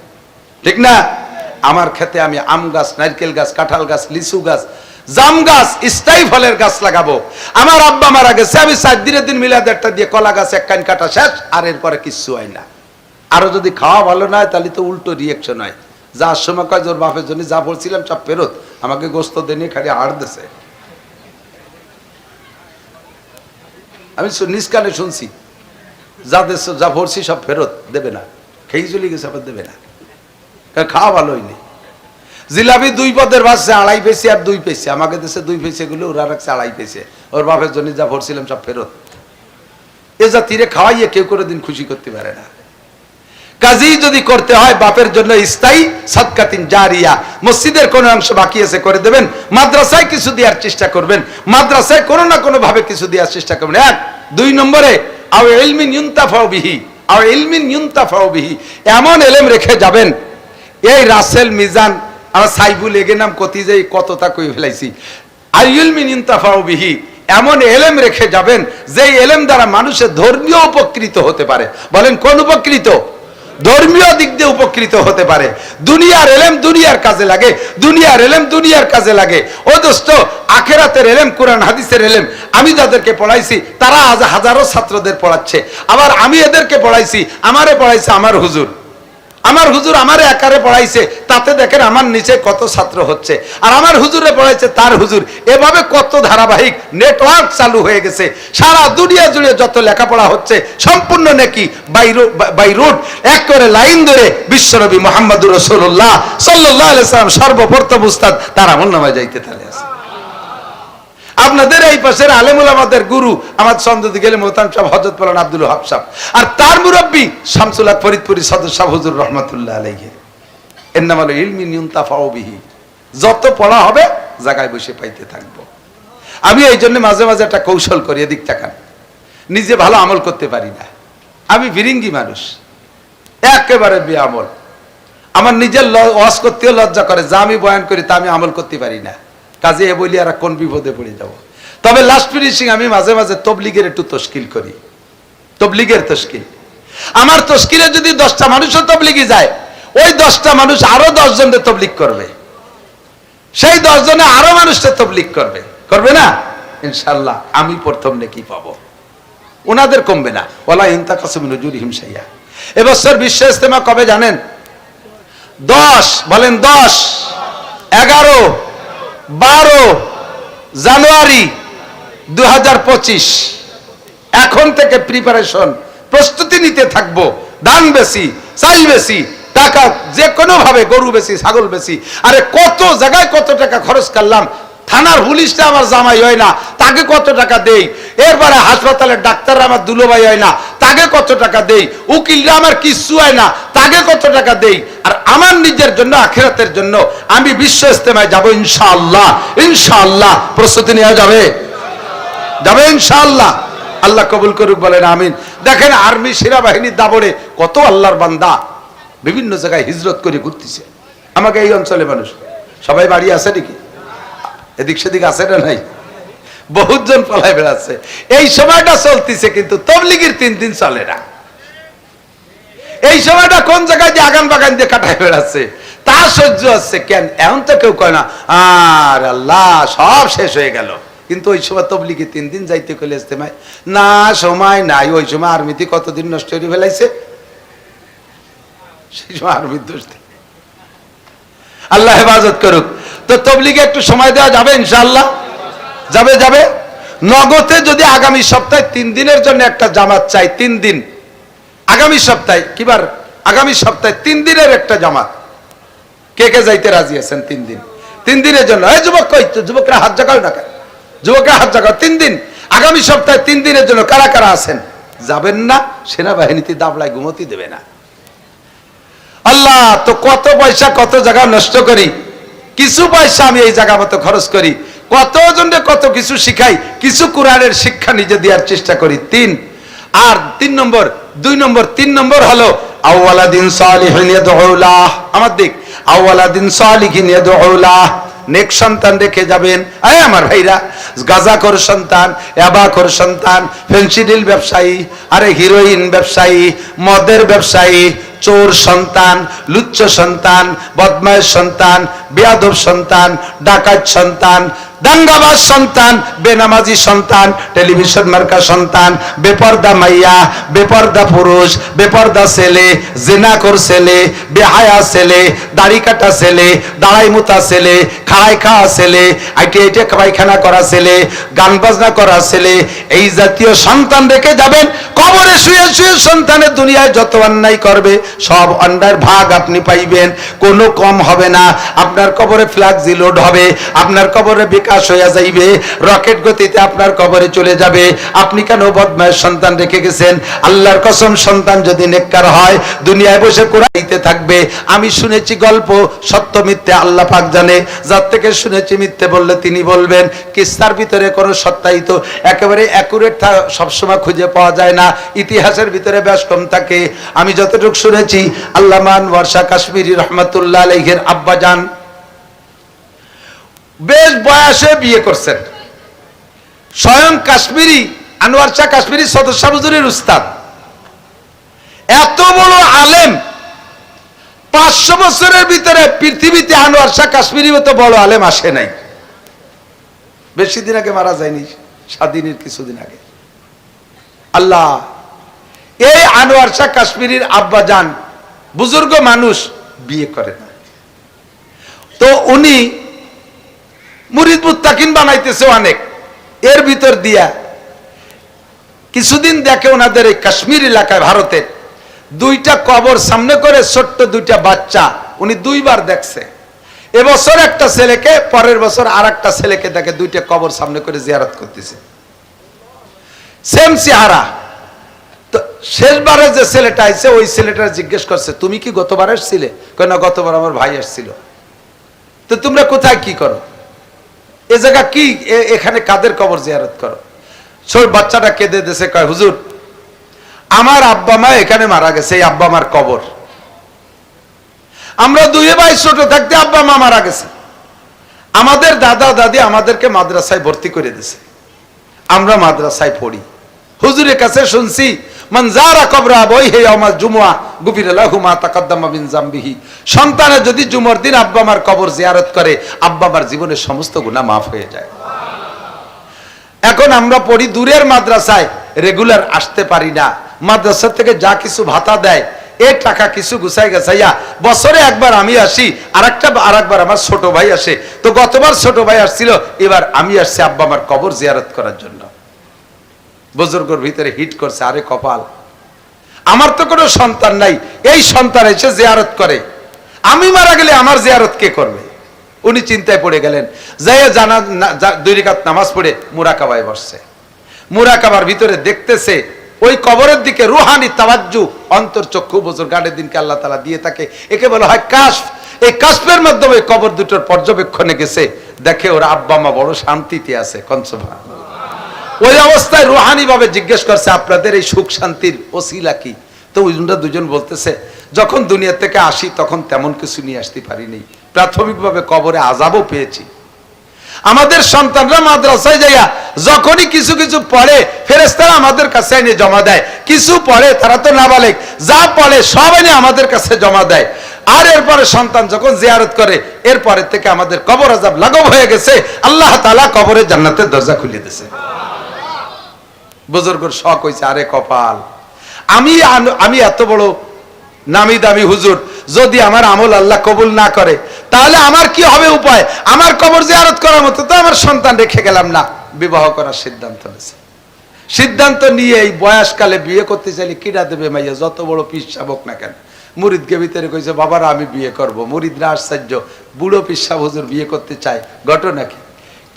ঠিক না? আমার ক্ষেতে আমি আম গাছ, নারকেল গাছ, কাঁঠাল গাছ, লিচু গাছ, জাম গাছ, স্থায়ী ফলের গাছ লাগাবো। আমার আব্বা মারা গেছে, আমি 4 দিনের দিন মিলাদ একটা দিয়ে কলা গাছ এক কান কাটা শেষ, আর এরপরে কিচ্ছু হয় না। আরো যদি খাওয়া ভালো না হয় তাহলে তো উল্টো রিয়েকশন হয়। যার সময় কয় জোর বাপের জন্য যা বলছিলাম সব ফেরত, আমাকে গোস্ত দেনি খালি হাড় দিছে। আমি নিজ কানে শুনছি, যা ভরছি সব ফেরত দেবে না, খেয়ে চলে গেছে, আবার দেবে না, খাওয়া ভালো হয়নি। জিলাপি 2 পদের বাসছে 2.5 পয়সা আর 2 পয়সা, আমাকে দেশে 2 পয়সা গুলো, ওরা রাখছে 2.5 পয়সা। ওর বাপের জন্য যা ভরছিলাম সব ফেরত। এ জাতিরে খাওয়াইয়ে কেউ করে দিন খুশি করতে পারে না। কাজী যদি করতে হয় বাপের জন্য স্থায়ী সাদকাতিন জারিয়া, মসজিদের কোন অংশ বাকি আছে করে দেবেন, মাদ্রাসায় কিছু দেওয়ার চেষ্টা করবেন, মাদ্রাসায় কোনো না কোনো ভাবে কিছু দেওয়ার চেষ্টা করবেন। 1 2 নম্বরে আও ইলমিন ইউনতাফাউ বিহি, আও ইলমিন ইউনতাফাউ বিহি, এমন ইলম রেখে যাবেন। এই রাসেল মিজান আমার সাইবুল এগে নাম কতি যাই কতটা কই ফেলাইছি। আও ইলমিন ইউনতাফাউ বিহি, এমন এলেম রেখে যাবেন যে এলেম দ্বারা মানুষের ধর্মীয় উপকৃত হতে পারে। বলেন কোন উপকৃত? ধর্মীয় দিক দিয়ে উপকৃত হতে পারে। দুনিয়ার এলেম দুনিয়ার কাজে লাগে, দুনিয়ার এলেম দুনিয়ার কাজে লাগে। ও দোস্ত, আখেরাতের এলেম, কোরআন হাদিসের এলেম আমি যাদেরকে পড়াইছি তারা আজ হাজারো ছাত্রদের পড়াচ্ছে। আবার আমি এদেরকে পড়াইছি, আমারে পড়াইছে আমার হুজুর, আমার হুজুর আমারে একারে পড়াইছে, তাতে দেখেন আমার নিচে কত ছাত্র হচ্ছে, আর আমার হুজুরে পড়াইছে তার হুজুর, এভাবে কত ধারাবাহিক নেটওয়ার্ক চালু হয়ে গেছে। সারা দুনিয়া জুড়ে যত লেখাপড়া হচ্ছে সম্পূর্ণ নাকি বাই রুট এক করে লাইন ধরে বিশ্বনবী মুহাম্মদুর রাসূলুল্লাহ সাল্লাল্লাহু আলাইহি সাল্লাম সর্বপ্রথম উস্তাদ তার আমলনামায় যাইতে তালে আছে। আপনাদের এই পাশের আলেম উলামাদের গুরু আমার সন্দদি গেলে মোহতারাম সাহেব হযরত মাওলানা আব্দুল ওয়াহাব সাহেব, আর তার মুরব্বী শামসুল হক ফরিদপুরি সদর সাহেব হুজুর রাহমাতুল্লাহ আলাইহি। ইন্নামাল ইলমি ইউনতাফাউ বিহি, যত পড়া হবে জায়গায় বসে পাইতে থাকবো। আমি এই জন্য মাঝে মাঝে একটা কৌশল করি, এদিক তাকান, নিজে ভালো আমল করতে পারি না, আমি ফিরিঙ্গি মানুষ, একেবারে বেআমল। আমার নিজের ওয়াজ করতেও লজ্জা করে, যা আমি বয়ান করি তা আমি আমল করতে পারি না। কাজে এ বলি আর কোন বিপদে পড়ে যাব। তবে লাস্ট ফিনিশিং আমি মাঝে মাঝে তবলিগের একটু তশকিল করি, তবলিগের তশকিল। আমার তশকিলে যদি 10টা মানুষও তবলিগে যায়, ওই 10টা মানুষ আরো 10 জনকে তবলিগ করবে, সেই 10 জনে আরো মানুষকে তবলিগ করবে, করবে না? ইনশাআল্লাহ আমি প্রথম নেকি পাবো, ওনাদের কমবে না। ওয়ালা ইনতাকাসমিন উজুরিহিম শাইয়া। এবছর বিশ্ব ইজতেমা কবে জানেন? 10 বলেন, 10, 11, 12 জানুয়ারি 2025। এখন থেকে প্রিপারেশন, প্রস্তুতি নিতে থাকবো। দান বেশি, চাল বেশি, টাকা যে কোনো ভাবে, গরু বেশি, ছাগল বেশি। আরে কত জায়গায় কত টাকা খরচ করলাম। থানার পুলিশটা আমার জামাই হয় না, তাকে কত টাকা দেই। এরপরে হাসপাতালের ডাক্তাররা আমার দুলোভাই হয় না, তাকে কত টাকা দেই। উকিলরা আমার কিচ্ছু হয় না, তাকে কত টাকা দেই। আর আমার নিজের জন্য, আখিরাতের জন্য আমি বিশ্ব ইজতেমায় যাবো ইনশাআল্লাহ। ইনশাআল্লাহ প্রস্তুতি নেওয়া যাবে, যাবে ইনশাআল্লাহ। আল্লাহ কবুল করুক, বলেন আমিন। দেখেন আর্মি সেনাবাহিনীর দাবড়ে কত আল্লাহর বান্দা বিভিন্ন জায়গায় হিজরত করে ঘুরতেছে। আমাকে এই অঞ্চলে মানুষ সবাই বাড়ি আছে নাকি? এদিক সেদিক আছে না নাই? বহুত জন পালায় বেড়াচ্ছে। এই সময়টা চলতেছে, কিন্তু তবলিগের 3 দিন চলে না। এই সময়টা কোন জায়গায় যে আগান বাগান দিয়ে কাটায় বেড়াচ্ছে, তা সহ্য হচ্ছে কেন? এমন তো কেউ কয় না আর আল্লাহ সব শেষ হয়ে গেল। কিন্তু ওই সময় তবলিগে 3 দিন যাইতে কইলে ইজতেমায় না, সময় নাই। ওই সময় আর্মিতে কতদিন নষ্ট করে ফেলাইছে, সেই সময় আর্মির দোষ। আল্লাহ হেফাজত করুক। তো তবলিগে একটু সময় দেওয়া যাবে ইনশাআল্লাহ, যাবে, যাবে। নগদে যদি আগামী সপ্তাহে 3 দিনের জন্য একটা জামাত চাই, 3 দিন আগামী সপ্তাহে, কিবার আগামী সপ্তাহে 3 দিনের একটা জামাত, কে কে যাইতে রাজি আছেন? 3 দিন, 3 দিনের জন্য। এই যুবক কই? যুবকরা হাত জাগাও না কেন? যুবকরা হাত জাগাও। 3 দিন আগামী সপ্তাহে 3 দিনের জন্য কারা কারা আছেন? যাবেন না? সেনাবাহিনীতে দাবলায় ঘুমতি দেবে না। আল্লাহ, তো কত পয়সা কত জায়গা নষ্ট করি, কিছু পয়সা আমি এই জায়গা মতো খরচ করি, কতজনকে কত কিছু শিখাই, কিছু কোরআনের শিক্ষা নিজে দেওয়ার চেষ্টা করি। 3 আর 3 নম্বর, 2 নম্বর, 3 নম্বর হলো আওয়ালাদিন সালিহিন ইয়াদউলাহ। আমার দিক আওয়ালাদিন সালিহিন ইয়াদউলাহ, নেক সন্তান রেখে যাবেন। আরে আমার ভাইরা, গাঁজাখোর সন্তান, ইয়াবাখোর সন্তান, ফেন্সিডিল ব্যবসায়ী, আরে হিরোইন ব্যবসায়ী, মদের ব্যবসায়ী, চোর সন্তান, লুচ্চ সন্তান, বদমায়েশ সন্তান, বেয়াদব সন্তান, ডাকাত সন্তান, দাঙ্গাবাজ সন্তান, বেনামাজি সন্তান, টেলিভিশন মার্কা সন্তান, বেপর্দা মাইয়া, বেপর্দা পুরুষ, বেপর্দা ছেলে, জিনাখোর ছেলে, বেহায়া ছেলে, দাড়ি কাটা ছেলে, দাড়াই মুতা ছেলে, খায় খাওয়া ছেলে, আইটে আইটে পায়খানা করা ছেলে, গান বাজনা করা ছেলে, এই জাতীয় সন্তান রেখে যাবেন। কবরে শুয়ে শুয়ে সন্তানের দুনিয়ায় যত অন্যায় করবে, সব অন্যায়ের ভাগ আপনি পাইবেন, কোনো কম হবে না। আপনার কবরে ফ্ল্যাক্সি লোড হবে, আপনার কবরে বিকাশ হয়ে যাইবে, রকেট গতিতে আপনার কবরে চলে যাবে। আপনি কেন বদমায়েশ সন্তান রেখে গেছেন? আল্লাহর কসম, সন্তান যদি নেককার হয় দুনিয়ায় বসে কোরআন দিতে থাকবে। আমি শুনেছি গল্প, সত্য মিথ্যে আল্লাহ পাক জানে। যার থেকে শুনেছি মিথ্যে বললে তিনি বলবেন। কিস্সার ভিতরে কোনো সত্যায়িত একেবারে অ্যাকুরেট সবসময় খুঁজে পাওয়া যায় না, ইতিহাসের ভিতরে বেশ কম থাকে। আমি যতটুকু শুনেছি, আল্লামা আনোয়ার শাহ কাশ্মীরি রহমাতুল্লাহ আলাইহির আব্বাজান বেশ বয়সে বিয়ে করছেন। স্বয়ং কাশ্মীরি আনোয়ার শাহ কাশ্মীরি সদস্য হুজুরের উস্তাদ, এত বড় আলেম। 500 বছরের ভিতরে পৃথিবীতে আনোয়ার শাহ কাশ্মীরি মতো বড় আলেম আসে নাই। বেশি দিন আগে মারা যায়নি, স্বাধীনের কিছুদিন আগে। আল্লাহ, এই আনোয়ার শাহ কাশ্মীরির আব্বা যান বুজুর্গ মানুষ, বিয়ে করে না। তো উনি মুরিদ মুত্তাকিন বানাইতেছে অনেক। এর ভিতর দিয়া কিছুদিন দেখে ওনাদের এই কাশ্মীর এলাকায় ভারতের 2টা কবর সামনে করে ছোট্ট 2টা বাচ্চা উনি 2 বার দেখছে। এবছর একটা ছেলেকে, পরের বছর আর একটা ছেলেকে দেখে 2টা কবর সামনে করে জিয়ারত করতেছে, সেম চেহারা। তো শেষবারে যে ছেলেটা আইছে, ওই ছেলেটা জিজ্ঞেস করছে, তুমি কি গতবার আসছিলে? কয় না, গতবার আমার ভাই আসছিল। তো তোমরা কোথায় কি করো? এ জায়গা কি, এখানে কাদের কবর জিয়ারত করো? ছোট বাচ্চাটা কেঁদে দিয়েছে, কয় হুজুর, আমার আব্বা মা এখানে মারা গেছে, এই আব্বা মার কবর। আমরা 2 ভাই ছোট থাকতে আব্বা মা মারা গেছে। আমাদের দাদা দাদি আমাদেরকে মাদ্রাসায় ভর্তি করে দিয়েছে, আমরা মাদ্রাসায় পড়ি। হুজুরের কাছে শুনছি মান যারা কবরা আবাইহি ইয়াউমাল জুমআ গুফিরা লাহু মা তাকাদ্দামা মিন যামবিহি। সন্তানের যদি জুমার দিন আব্বা মার কবর জিয়ারত করে, আব্বা মার জীবনের সমস্ত গুনাহ মাফ হয়ে যায়। এখন আমরা পড়ি দূরের মাদ্রাসায়, রেগুলার আসতে পারি না। মাদ্রাসা থেকে যা কিছু ভাতা দেয়, এই টাকা কিছু গুছাই গেছাইয়া বছরে একবার আমি আসি, আরেকবার আমার ছোট ভাই আসে। তো গতবার ছোট ভাই আসছিল, এবার আমি আসছি আব্বা আমার কবর জিয়ারত করার জন্য। বুজুর্গর ভিতরে হিট করছে, আরে কপাল, আমার তো কোনো সন্তান নাই, এই সন্তান এসে জিয়ারত করে, আমি মারা গেলে আমার জিয়ারত কে করবে? উনি চিন্তায় পড়ে গেলেন, যাইয়া জানা 2 রাকাত নামাজ পড়ে মুরাকাবায় বসছে। মুরাকাবার ভিতরে দেখতেছে ওই কবরের দিকে রুহানি তাওয়াজ্জু, অন্তর চক্ষু বুজুর্গানের দিনকে আল্লাহ তাআলা দিয়ে থাকে, একে বলা হয় কাশফ। এই কাশফের মাধ্যমে কবর দুটোর পর্যবেক্ষণে গেছে, দেখে ওর আব্বা মা বড় শান্তিতে আছে। সুবহানাল্লাহ। ওই অবস্থায় রুহানি ভাবে জিজ্ঞেস করছে, আপনাদের এই সুখ শান্তির ওসিলা কি? তো ওইজনরা দুজন বলতেছে, যখন দুনিয়া থেকে আসি তখন তেমন কিছু নিয়ে আসতে পারিনি, প্রাথমিকভাবে কবরে আযাবও পেয়েছি। আমাদের সন্তানরা মাদ্রাসায় যাইয়া যখনই কিছু কিছু পড়ে, ফেরেশতারা আমাদের কাছে এনে জমা দেয়। কিছু পড়ে, তারা তো নাবালেগ, যা পড়ে সব এনে আমাদের কাছে জমা দেয়। আর এরপরে সন্তান যখন জিয়ারত করে, এরপরে থেকে আমাদের কবর আযাব লাঘব হয়ে গেছে, আল্লাহ তাআলা কবরে জান্নাতের দরজা খুলে দিয়েছে। বুজুর্গর শখ হয়েছে, আরে কপাল, আমি এত বড় নামি দামি হুজুর, যদি আমার আমল আল্লাহ কবুল না করে তাহলে আমার কি হবে উপায়? আমার কবর জিয়ারত করার মতো তো আমার সন্তান রেখে গেলাম না। বিবাহ করার সিদ্ধান্ত নিয়েছে। সিদ্ধান্ত নিয়ে এই বয়সকালে বিয়ে করতে চাইলে কিনা দেবে মাইয়া, যত বড় পীর সাহেব হোক না কেন। মুরিদকে ভিতরে কইছে, বাবারা আমি বিয়ে করব। মুরিদরা আশ্চর্য, বুড়ো পীর সাহেব হুজুর বিয়ে করতে চায়, ঘটনা কি?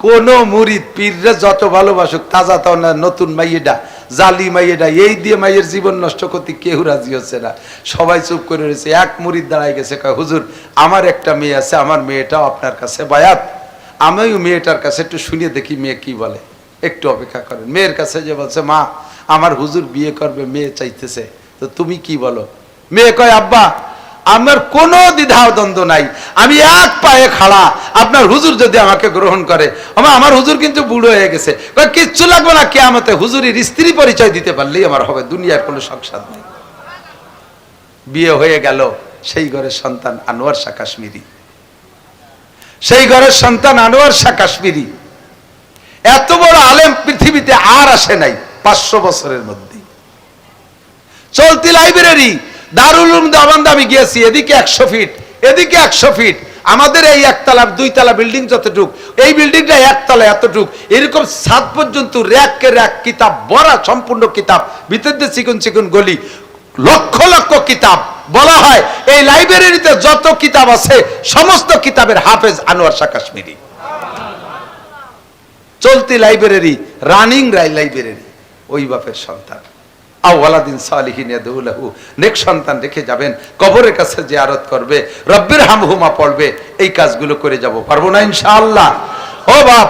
কোন মুরিদ পীররা যত ভালোবাসুক, তাজা তাও না নতুন মাইয়েডা, জালি মাইয়েডা, এই দিয়ে মাইয়ের জীবন নষ্ট করতে কেউ রাজি হচ্ছে না। সবাই চুপ করে রয়েছে। এক মুরিদ দাঁড়ায় গেছে, কয় হুজুর আমার একটা মেয়ে আছে, আমার মেয়েটাও আপনার কাছে বায়াত, আমিও মেয়েটার কাছে একটু শুনিয়ে দেখি মেয়ে কি বলে, একটু অপেক্ষা করেন। মেয়ের কাছে যে বলছে, মা আমার হুজুর বিয়ে করবে, মেয়ে চাইতেছে, তো তুমি কি বলো? মেয়ে কয়, আব্বা আমার কোনো দ্বিধা দ্বন্দ্ব নাই, আমি এক পায়ে খাড়া, আপনার হুজুর যদি আমাকে গ্রহণ করে। আমার হুজুর কিন্তু বুড়ো হয়ে গেছে, কিচ্ছু লাগবে না, কিয়ামতে হুজুরের স্ত্রী পরিচয় দিতে পারলেই আমার হবে, দুনিয়ার কোনো সংসার নেই। বিয়ে হয়ে গেল। সেই ঘরের সন্তান আনোয়ার শাহ কাশ্মীরি, সেই ঘরের সন্তান আনোয়ার শাহ কাশ্মীরি। এত বড় আলেম পৃথিবীতে আর আসে নাই 500 বছরের মধ্যে। চলতি লাইব্রেরি দারুল উলুম দেওবন্দে আমি গিয়েছি, এদিকে 100 ফিট, এদিকে 100 ফিট। আমাদের এই একতলা 2তলা বিল্ডিং যতটুক, এই বিল্ডিংটা একতলা এতটুক, এরকম ছাদ পর্যন্ত র্যাকে র্যাক কিতাব ভরা, সম্পূর্ণ কিতাব, ভিতর দিয়ে চিকন চিকন গলি, লক্ষ লক্ষ কিতাব। বলা হয় এই লাইব্রেরিতে যত কিতাব আছে সমস্ত কিতাবের হাফেজ আনোয়ার শাহ কাশ্মীরি। চলতি লাইব্রেরি, রানিং লাইব্রেরি, ওই বাপের সন্তান। আওয়ালাদিন সালিহিন ইয়াদউলাহু, নেক সন্তান রেখে যাবেন, কবরের কাছে জিয়ারত করবে, রব্বির হামহুমা পড়বে, এই কাজগুলো করে যাব। পারবো না ইনশাআল্লাহ? ও বাপ,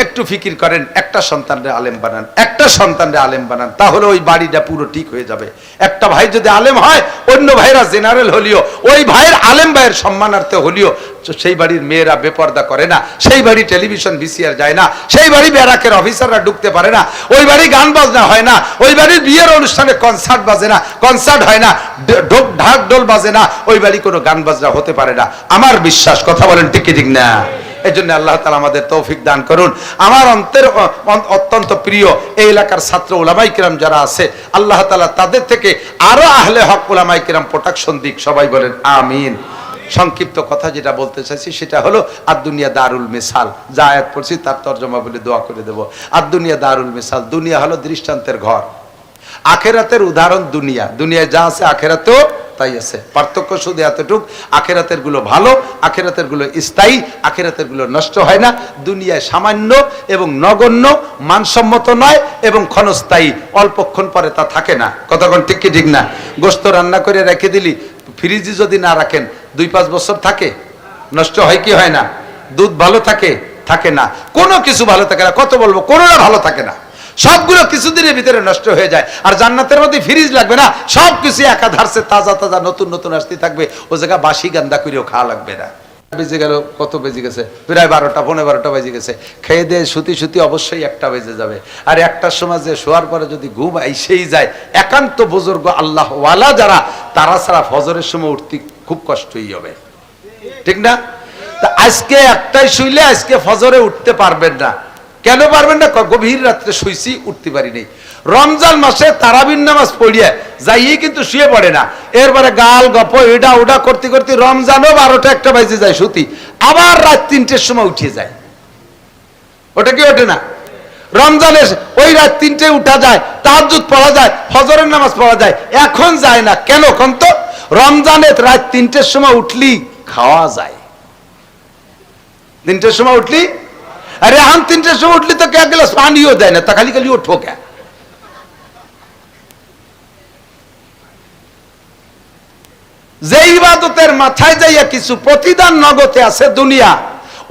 একটু ফিকির করেন, একটা সন্তানরে আলেম বানান, একটা সন্তানরে আলেম বানান, তাহলে ওই বাড়িটা পুরো ঠিক হয়ে যাবে। একটা ভাই যদি আলেম হয়, অন্য ভাইরা জেনারেল হলিও, ওই ভাইয়ের আলেম ভাইয়ের সম্মানার্থে হলিও সেই বাড়ির মেয়েরা বেপর্দা করে না, সেই বাড়ি টেলিভিশন ভিসিআর যায় না, সেই বাড়ি ব্যারাকের অফিসাররা ঢুকতে পারে না, ওই বাড়ি গান বাজনা হয় না, ওই বাড়ির বিয়ের অনুষ্ঠানে কনসার্ট বাজে না, কনসার্ট হয় না, ঢাক ঢোল বাজে না, ওই বাড়ি কোনো গান বাজনা হতে পারে না। আমার বিশ্বাস, কথা বলেন ঠিক কি ঠিক না? এই জন্য আল্লাহ তাআলা আমাদের তৌফিক দান করুন। আমার অত্যন্ত প্রিয় এই এলাকার ছাত্র উলামায়ে কিরাম যারা আছে, আল্লাহ তাআলা তাদের থেকে আরো আহলে হক উলামায়ে কিরাম প্রোটেকশন দিক। সবাই বলেন আমিন। সংক্ষিপ্ত কথা যেটা বলতে চাইছি সেটা হলো, আদ-দুনিয়া দারুল মিসাল, যা আয়াত পড়ছি তার তরজমা বলে দোয়া করে দেব। আদ-দুনিয়া দারুল মিসাল, দুনিয়া হলো দৃষ্টান্তের ঘর, আখেরাতের উদাহরণ দুনিয়া। দুনিয়ায় যা আছে আখেরাতেও তাই আছে, পার্থক্য শুধু এতটুক, আখেরাতের গুলো ভালো, আখেরাতের গুলো স্থায়ী, আখেরাতের গুলো নষ্ট হয় না। দুনিয়ায় সামান্য এবং নগণ্য, মানসম্মত নয় এবং ক্ষণস্থায়ী, অল্পক্ষণ পরে তা থাকে না। কতক্ষণ ঠিক কি ঠিক না? গোশত রান্না করে রেখে দিলি, ফ্রিজে যদি না রাখেন 2-5 বছর থাকে, নষ্ট হয় কি হয় না? দুধ ভালো থাকে? থাকে না। কোনো কিছু ভালো থাকে না। কত বলবো, কোনোটা ভালো থাকে না, সবগুলো কিছুদিনের ভিতরে নষ্ট হয়ে যায়। আর জান্নাতের মধ্যে ফ্রিজ লাগবে না, সবকিছু একাধারে তাজা তাজা নতুন নতুন আসতে থাকবে। ও জায়গা বাসি গান্দা করেও খাওয়া লাগবে না। বেজে গেল, কত বেজে গেছে, প্রায় 12টা, পৌনে 12টা বেজে গেছে। খেয়ে দিয়ে শুতি অবশ্যই 1টা বেজে যাবে। আর 1টার সময় যে শোয়ার পরে যদি ঘুম আইসেই যায়, একান্ত বুজুর্গ আল্লাহ ওয়ালা যারা, তারা ছাড়া ফজরের সময় উঠতে খুব কষ্টই হবে, ঠিক না? তা আজকে 1টায় শুইলে আজকে ফজরে উঠতে পারবেন না। কেন পারবেন না? গভীর রাত্রে শুইছি, উঠতে পারিনি। রমজান মাসে তারাবির নামাজ পড়িয়ে যাইয়ে কিন্তু শুয়ে পড়ে না, এরপরে গাল গপ এটা ওটা করতে করতে রমজানও 12টা 1টা বাজে যায় শুতি, আবার রাত 3টের সময় উঠে যায়। ওটা কি ওঠে না? রমজানের ওই রাত 3টায় উঠা যায়, তাহাজ্জুদ পড়া যায়, ফজরের নামাজ পড়া যায়, এখন যায় না কেন? কোন তো রমজানের রাত 3টের সময় উঠলি খাওয়া যায়, 3টের সময় উঠলি, আরে এখন 3টের সময় উঠলি তো এক গ্লাস পানিও দেয় না, তা খালি খালি ওঠো কে? যে ইবাদতের মাথায় যাইয়া কিছু প্রতিদান নগদে আছে দুনিয়া,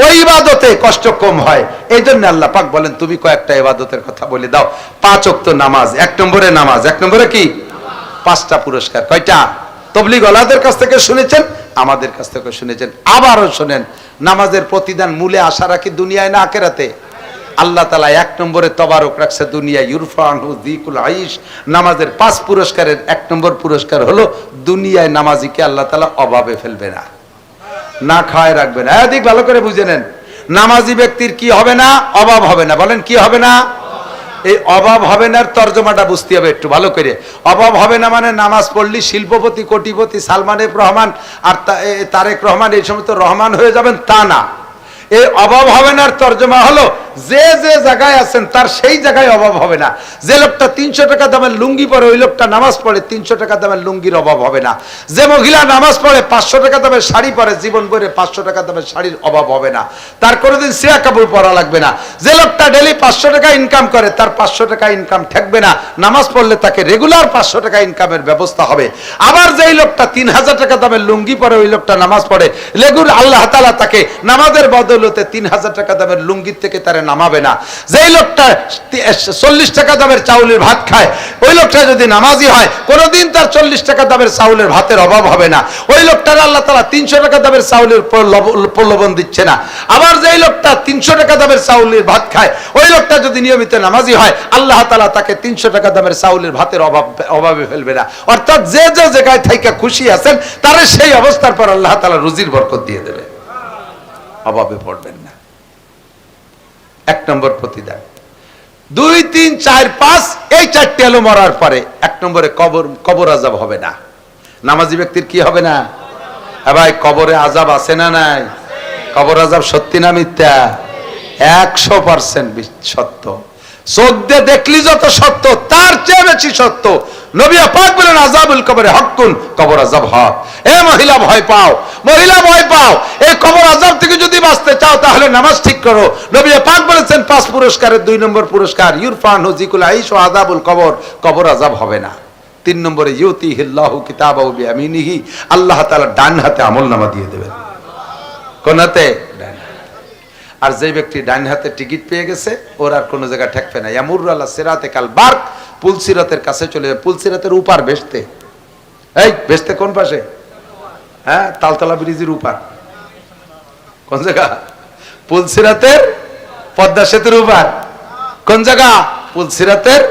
ওই ইবাদতে কষ্ট কম হয়। এই জন্য আল্লাহ পাক বলেন তুমি কয়েকটা ইবাদতের কথা বলে দাও। 5 ওয়াক্ত নামাজ 1 নম্বরে, নামাজ 1 নম্বরে কি? 5টা পুরস্কার। কয়টা? তবলিগ ওয়ালাদের কাছ থেকে শুনেছেন, আমাদের কাছ থেকে শুনেছেন, আবারও শুনেন। নামাজের প্রতিদান মূলে আশা রাখি দুনিয়ায় না আখিরাতে? আল্লাহ তাআলা 1 নম্বরে তবারক রাখছে দুনিয়া, ইউরফানহু যিকুল আইশ। নামাজের 5 পুরস্কারের 1 নম্বর পুরস্কার হলো দুনিয়ায় নামাজিকে আল্লাহ তাআলা অভাবে ফেলবে না, না খায় রাখবে না। এদিক ভালো করে বুঝে নেন, নামাজি ব্যক্তির কি হবে না? অভাব হবে না। বলেন কি হবে না? এই অভাব হবে না তর্জমাটা বুঝতে হবে একটু ভালো করে। অভাব হবে না মানে নামাজ পড়লি শিল্পপতি, কোটিপতি, সালমান এফ রহমান আর তারেক রহমান এই সমস্ত রহমান হয়ে যাবেন, তা না। এই অভাব হবে না তর্জমা হলো যে যে জায়গায় আছেন তার সেই জায়গায় অভাব হবে না। যে লোকটা 300 টাকা দামের লুঙ্গি পরে ওই লোকটা নামাজ পড়ে, 300 টাকা দামের লুঙ্গির অভাব হবে না। যে মহিলা নামাজ পড়ে 500 টাকা দামের শাড়ি পরে, জীবন ভরে 500 টাকা দামের শাড়ির অভাব হবে না, তার কোনোদিন সিয়া কাপড় পরা লাগবে না। যে লোকটা ডেলি 500 টাকা ইনকাম করে তার 500 টাকা ইনকাম থাকবে না, নামাজ পড়লে তাকে রেগুলার 500 টাকা ইনকামের ব্যবস্থা হবে। আবার যেই লোকটা 3000 টাকা দামের লুঙ্গি পরে ওই লোকটা নামাজ পড়ে, রেগুলার আল্লাহ তাআলা তাকে নামাজের বদৌলতে 3000 টাকা দামের লুঙ্গির থেকে তারে নামাবে না। যেই লোকটা 40 টাকা দামের চাউলের ভাত খায় ওই লোকটা যদি নামাজি হয় কোনোদিন তার 40 টাকা দামের চাউলের ভাতের অভাব হবে না। ওই লোকটার আল্লাহ তাআলা 300 টাকা দামের চাউলের প্রলোভন দিচ্ছে না। আবার যেই লোকটা 300 টাকা দামের চাউলের ভাত খায় ওই লোকটা যদি নিয়মিত নামাজি হয় আল্লাহ তাআলা তাকে 300 টাকা দামের চাউলের ভাতের অভাবে ফেলবে না। অর্থাৎ যে যে জায়গায় থেকে খুশি আছেন তারে সেই অবস্থার পর আল্লাহ তাআলা রুজির বরকত দিয়ে দেবে, অভাবে পড়বেন না। 1 নম্বর প্রতিদান। 2, 3, 4, 5 এই 4টে আলো মরার পরে 1 নম্বরে কবর আযাব হবে না। নামাজি ব্যক্তির কি হবে না? ভাই কবরে আযাব আছে না নাই? কবর আযাব সত্যি না মিথ্যা? 100% সত্য। চোখ দিয়ে দেখলি যত সত্য তার চেয়ে বেশি সত্য। নবী পাক বলেন আযাবুল কবরে হকুন, কবর আযাব হক। এ মহিলা ভয় পাও, মহিলা ভয় পাও, এই কবর আযাব থেকে যদি বাঁচতে চাও তাহলে নামাজ ঠিক করো। নবী পাক বলেছেন 5 পুরস্কারের 2 নম্বর পুরস্কার ইউরফানহু যিকুল আইশ ওয়া আযাবুল কবর, কবর আযাব হবে না। 3 নম্বরে ইউতিহিল্লাহু কিতাবাহু বিয়ামিনিহি, আল্লাহ তাআলা ডান হাতে আমলনামা দিয়ে দেবেন। কোন হাতে? ডান। আর যে ব্যক্তি ডান হাতে টিকিট পেয়ে গেছে ওর আর কোনো জায়গা ঠেকবে না। ইয়ামুরু আলা সিরাতে কাল বারক, পুলসিরাতের কাছে চলে যাবে। পুলসিরাতের উপার বেচতে, এই বেচতে কোন পাশে? হ্যাঁ, তালতলা ব্রিজের উপার। কোন জায়গা? পুলসিরাতের পদ্মা সেতুর উপার। কোন জায়গা? পুলসিরাতের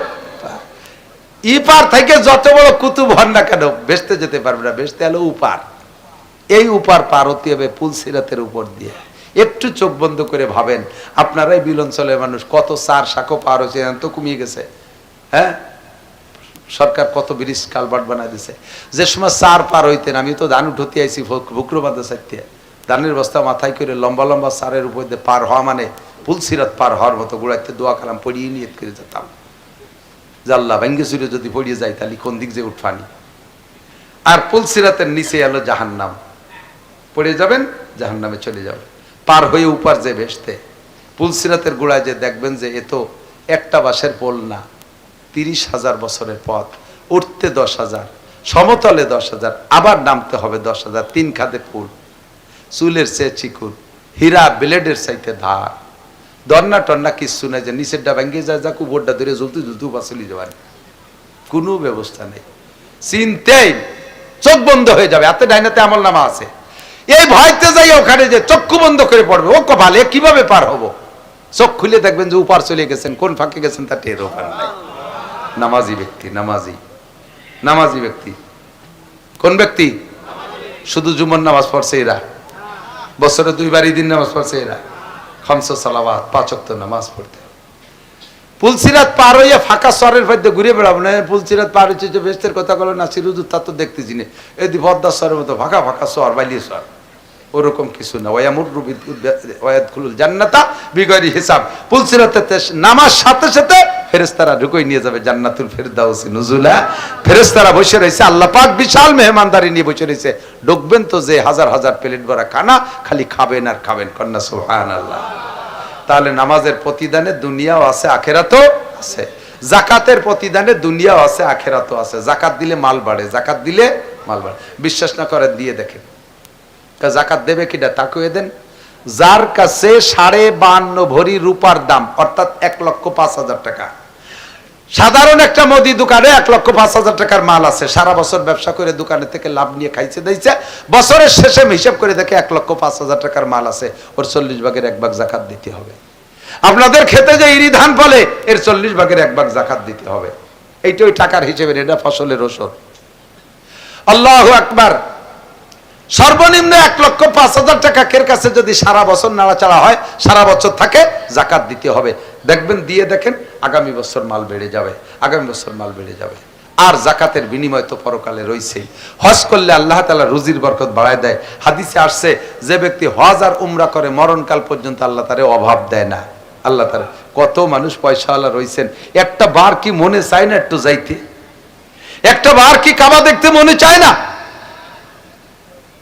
ইপার থেকে যত বড় কুতুব হন না কেন বেচতে যেতে পারবে না, বেচতে এলো উপার। এই উপার পার হতে হবে পুলসিরাতের উপর দিয়ে। একটু চোখ বন্ধ করে ভাবেন, আপনারাই বিলঞ্চলের মানুষ, কত 4 শাখো পার হয়েছে, তো কমিয়ে গেছে। হ্যাঁ, সরকার কত ব্রিজ কালভার্ট বানায় দিছে। যে সময় 4 পার হইতেন, আমি তো ধান উঠতে আইছি ভুকরো বাঁধা সাইতে, ধানের বস্তা মাথায় করে লম্বা লম্বা 4-এর উপর দিয়ে পার হওয়া মানে পুলসিরাত পার হওয়ার মতো। গোড়াইতে দোয়া কালাম পড়িয়ে নিয়ত করে যেতাম, জাল্লা ভাঙ্গে চুরে যদি পড়িয়ে যায় তাহলে কোন দিক যে উঠফানি। আর পুলসিরাতের নিচে এলো জাহান্নাম, পড়ে যাবেন জাহান্নামে চলে যাবেন। পার হয়ে উপার যে বেসতে পুলসিরাতের গোড়ায় যে দেখবেন যে এ তো একটা বাঁশের পোল না, 30,000 বছরের পথ, উঠতে 10,000, সমতলে 10,000, আবার নামতে হবে 10,000। 3 খাদে ফুল, চুলের চেয়ে চিকুর, হীরা ব্লেডের চাইতে ধার, দন্না টন্না কিচ্ছু নাই যে নিচেরটা ভেঙে যায়, যাক উপরটা ধরে জ্বলতে জ্বলতে বাঁচলি যাবার কোনো ব্যবস্থা নেই। চিনতেই চোখ বন্ধ হয়ে যাবে। হাতে ডাইনাতে আমল নামা আছে, এই ভয়তে যাই ওখানে যে চক্ষু বন্ধ করে পড়বে, ও কপালে কিভাবে পার হবো, চোখ খুলে দেখবেন যে উপার চলে গেছেন, কোন ফাঁকে গেছেন তা টেরও পান নাই। নামাজি ব্যক্তি, নামাজি ব্যক্তি কোন ব্যক্তি? শুধু জুমার নামাজ পড়ছে এরা, বছরে 2 বার ঈদের নামাজ পড়ছে এরা, খামসা সালাওয়াত 5 ওয়াক্ত নামাজ পড়তে। পুলসিরাত পার হইয়া ফাঁকা সরের মধ্যে ঘুরে বেড়াবো না। পুলসিরাত পার হচ্ছে যে বেস্তের কথা বলো না, সিরুজুর তা তো দেখতেছি না, এই পদ্মা সরের মতো ফাঁকা ফাঁকা সর, বাইলিয়ে সর, ওরকম কিছু না। ওয়ায়াদখুলুল জান্নাতা বিগয়রি হিসাব। পুলসিরাতে নামাজ সাথে সাথে ফেরেশতারা ঢুকিয়ে নিয়ে যাবে জান্নাতুল ফেরদাউসি নুজুলা। ফেরেশতারা বসে রয়েছে, আল্লাহ পাক বিশাল মেহমানদারি নিয়ে বসে রয়েছে। ঢুকবেন তো যে হাজার হাজার প্লেট ভরা খানা, খালি খাবেন আর খাবেন, কন্যা সুবহানাল্লাহ। তাহলে নামাজের প্রতিদানে দুনিয়াও আছে আখেরাতও আছে, যাকাতের প্রতিদানে দুনিয়াও আছে আখেরাতও আছে। যাকাত দিলে মাল বাড়ে, যাকাত দিলে মাল বাড়ে। বিশ্বাস না করে দিয়ে দেখেন। যাকাত দেবে কিনা তাকে দেন, যার কাছে 52.5 ভরি রূপার দাম, অর্থাৎ 1,05,000 টাকা। সাধারণ একটা মুদি দোকানে 1,05,000 টাকার মাল আছে, সারা বছর ব্যবসা করে দোকানে থেকে লাভ নিয়ে খাইছে দিয়েছে, বছরের শেষে হিসাব করে দেখে 1,05,000 টাকার মাল আছে, ওর 40 ভাগের 1 ভাগ যাকাত দিতে হবে। আপনাদের খেতে যে ইরি ধান ফলে, এর 40 ভাগের 1 ভাগ যাকাত দিতে হবে। এইটা ওই টাকার হিসেবে, এটা ফসলের ওষুধ। আল্লাহু আকবার। সর্বনিম্ন 1,05,000 টাকা কের কাছে যদি সারা বছর নাড়াচাড়া হয়, সারা বছর থাকে, যাকাত দিতে হবে। দেখবেন, দিয়ে দেখেন, আগামী বছর মাল বেড়ে যাবে, আগামী বছর মাল বেড়ে যাবে। আর যাকাতের বিনিময় তো পরকালে রয়েছেই। হজ করলে আল্লাহ তাআলা রুজির বরকত বাড়ায় দেয়। হাদিসে আসছে, যে ব্যক্তি হজ আর উমরা করে মরণকাল পর্যন্ত আল্লাহ তারে অভাব দেয় না। আল্লাহ তাআলা, কত মানুষ পয়সাওয়ালা রয়েছেন, একটা বার কি মনে চায় না একটু যাইতে? একটা বার কি কাবা দেখতে মনে চায় না?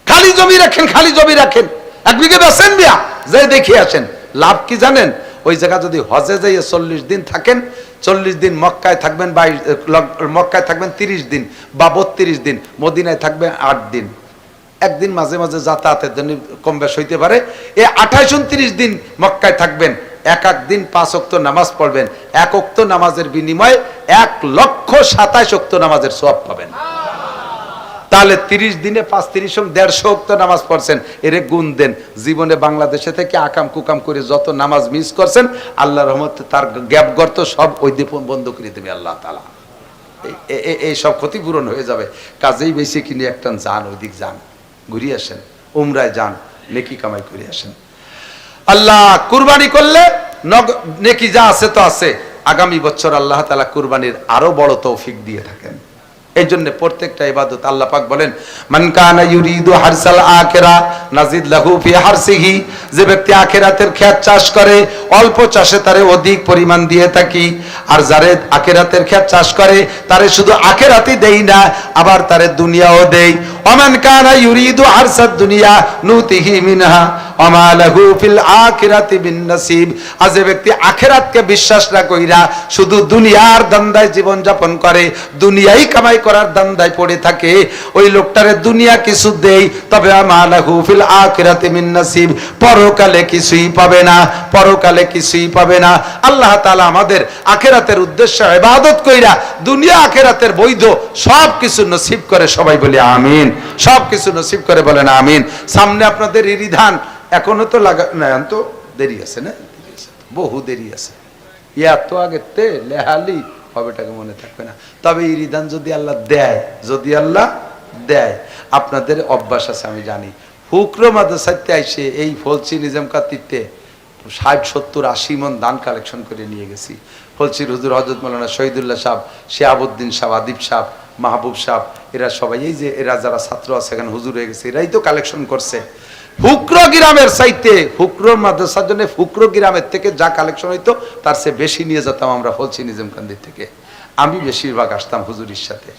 খালি জমি রাখেন, খালি জমি রাখেন, 1 বিঘে বেচেন বিয়া, যাই দেখে আসেন। লাভ কি জানেন? ওই জায়গা যদি হজে যাইয়ে 40 দিন থাকেন, 40 দিন মক্কায় থাকবেন, মক্কায় থাকবেন 30 দিন বা 32 দিন, মদিনায় থাকবেন 8 দিন। একদিন মাঝে মাঝে যাতায়াতের জন্য কম বেশ হইতে পারে। এই 28-29 দিন মক্কায় থাকবেন, এক দিন 5 ওয়াক্ত নামাজ পড়বেন, 1 ওয়াক্ত নামাজের বিনিময়ে 1,27,000 ওয়াক্ত নামাজের সওয়াব পাবেন। তাহলে 30 দিনে 5 30 150 ওয়াক্ত নামাজ পড়ছেন, এরে গুণ দেন। জীবনে বাংলাদেশে থেকে আকাম কুকাম করে যত নামাজ মিস করছেন, আল্লাহর রহমতে তার গ্যাপ গর্ত সব ওই দিয়ে বন্ধ করে দেবে আল্লাহ তাআলা। এই সব ক্ষতিপূরণ হয়ে যাবে। কাজেই বেশি কিনে একটা যান, ওইদিক যান, ঘুরিয়ে আসেন, উমরায় যান, নেকি কামাই করে আসেন। আল্লাহ কুরবানি করলে নেকি যা আছে তো আছে। আগামী বছর আল্লাহ তাআলা কুরবানির আরো বড় তৌফিক দিয়ে থাকেন। এই জন্য প্রত্যেকটা ইবাদত আল্লাহ পাক বলেন, মান কানা ইউরিদু হারসাল আখিরা নাজিদ লাহু ফি হারসিহি। যে ব্যক্তি আখিরাতের ক্ষেত চাষ করে, অল্প চাষে তারে অধিক পরিমাণ দিয়ে থাকি। আর যারে আখিরাতের ক্ষেত চাষ করে, তারে শুধু আখিরাতই দেই না, আবার তারে দুনিয়াও দেই। ওমান কানা ইউরিদু হারসাদ দুনিয়া নুতিহি মিনহা ওয়া মা লাহু ফিল আখিরাতি বিন নসিব। আর যে ব্যক্তি আখিরাতকে বিশ্বাস না কইরা শুধু দুনিয়ার ধান্দায় জীবন যাপন করে, দুনিয়াই কামাই করার ধান্দায় পড়ে থাকে, ওই লোকটারে দুনিয়া কিছু দেই, তবে মা লাহু ফিল আখিরাতি মিন নসিব, পরকালে কিছুই পাবে না, পরকালে কিছুই পাবে না। আল্লাহ তাআলা আমাদের আখিরাতের উদ্দেশ্যে ইবাদত কইরা দুনিয়া আখিরাতের বৈধ সব কিছু নসিব করে। সবাই বলি আমিন। সব কিছু নসিব করে, বলেন আমিন। সামনে আপনাদের ইরিধান এখনো তো লাগা না, তো দেরি আছে না, বহু দেরি আছে। এত আগে তে লেহালি হবেটাকে মনে থাকবে না। তবে ইরিধান যদি আল্লাহ দেয়, যদি আল্লাহ দেয়, আপনাদের অভ্যাস আছে আমি জানি। হুকরো মাদ্রাসাতে আইসে এই ফলসি নিজাম কাতিতে 60 70 80 মন দান কালেকশন করে নিয়ে গেছি। ফলসির হুজুর হযরত মাওলানা শহীদুল্লাহ সাহেব, শিহাবুদ্দিন সাহেব, আদিব সাহেব, মাহবুব সাহেব, এরা সবাই, এই যে এরা যারা ছাত্র আছে এখানে হুজুর হয়ে গেছে, এরাই তো কালেকশন করছে। ফুকরো গ্রামের চাইতে, ফুকরো মাদ্রাসার জন্য ফুকরো গ্রামের থেকে যা কালেকশন হইতো তার চেয়ে বেশি নিয়ে যেতাম আমরা ফলসি নিজামকান্দি থেকে। আমি বেশিরভাগ আসতাম হুজুরির সাথে।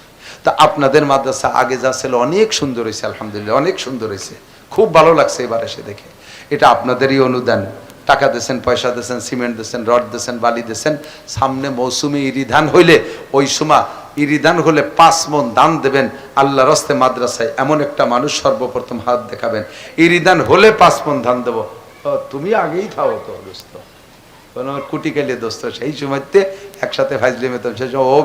তা আপনাদের মাদ্রাসা আগে যা ছিল অনেক সুন্দর হয়েছে, আলহামদুলিল্লাহ অনেক সুন্দর হয়েছে, খুব ভালো লাগছে এবার এসে দেখে। এটা আপনাদেরই অনুদান। টাকা দিয়েছেন, পয়সা দিয়েছেন, সিমেন্ট দিয়েছেন, রড দিয়েছেন, বালি দিয়েছেন। সামনে মৌসুমে ইরিধান হইলে, ওই সময় ইরিধান হলে 5 মন দান দেবেন আল্লাহ রাস্তে মাদ্রাসায়। এমন একটা মানুষ সর্বপ্রথম হাত দেখাবেন, ইরিধান হলে 5 মন ধান দেবো। তুমি আগেই থাও তো দোস্ত, কোন কুটি কেলে দোস্ত, সেই সময়তে একসাথে ফাইজলি মেতাম, সেই সময় ও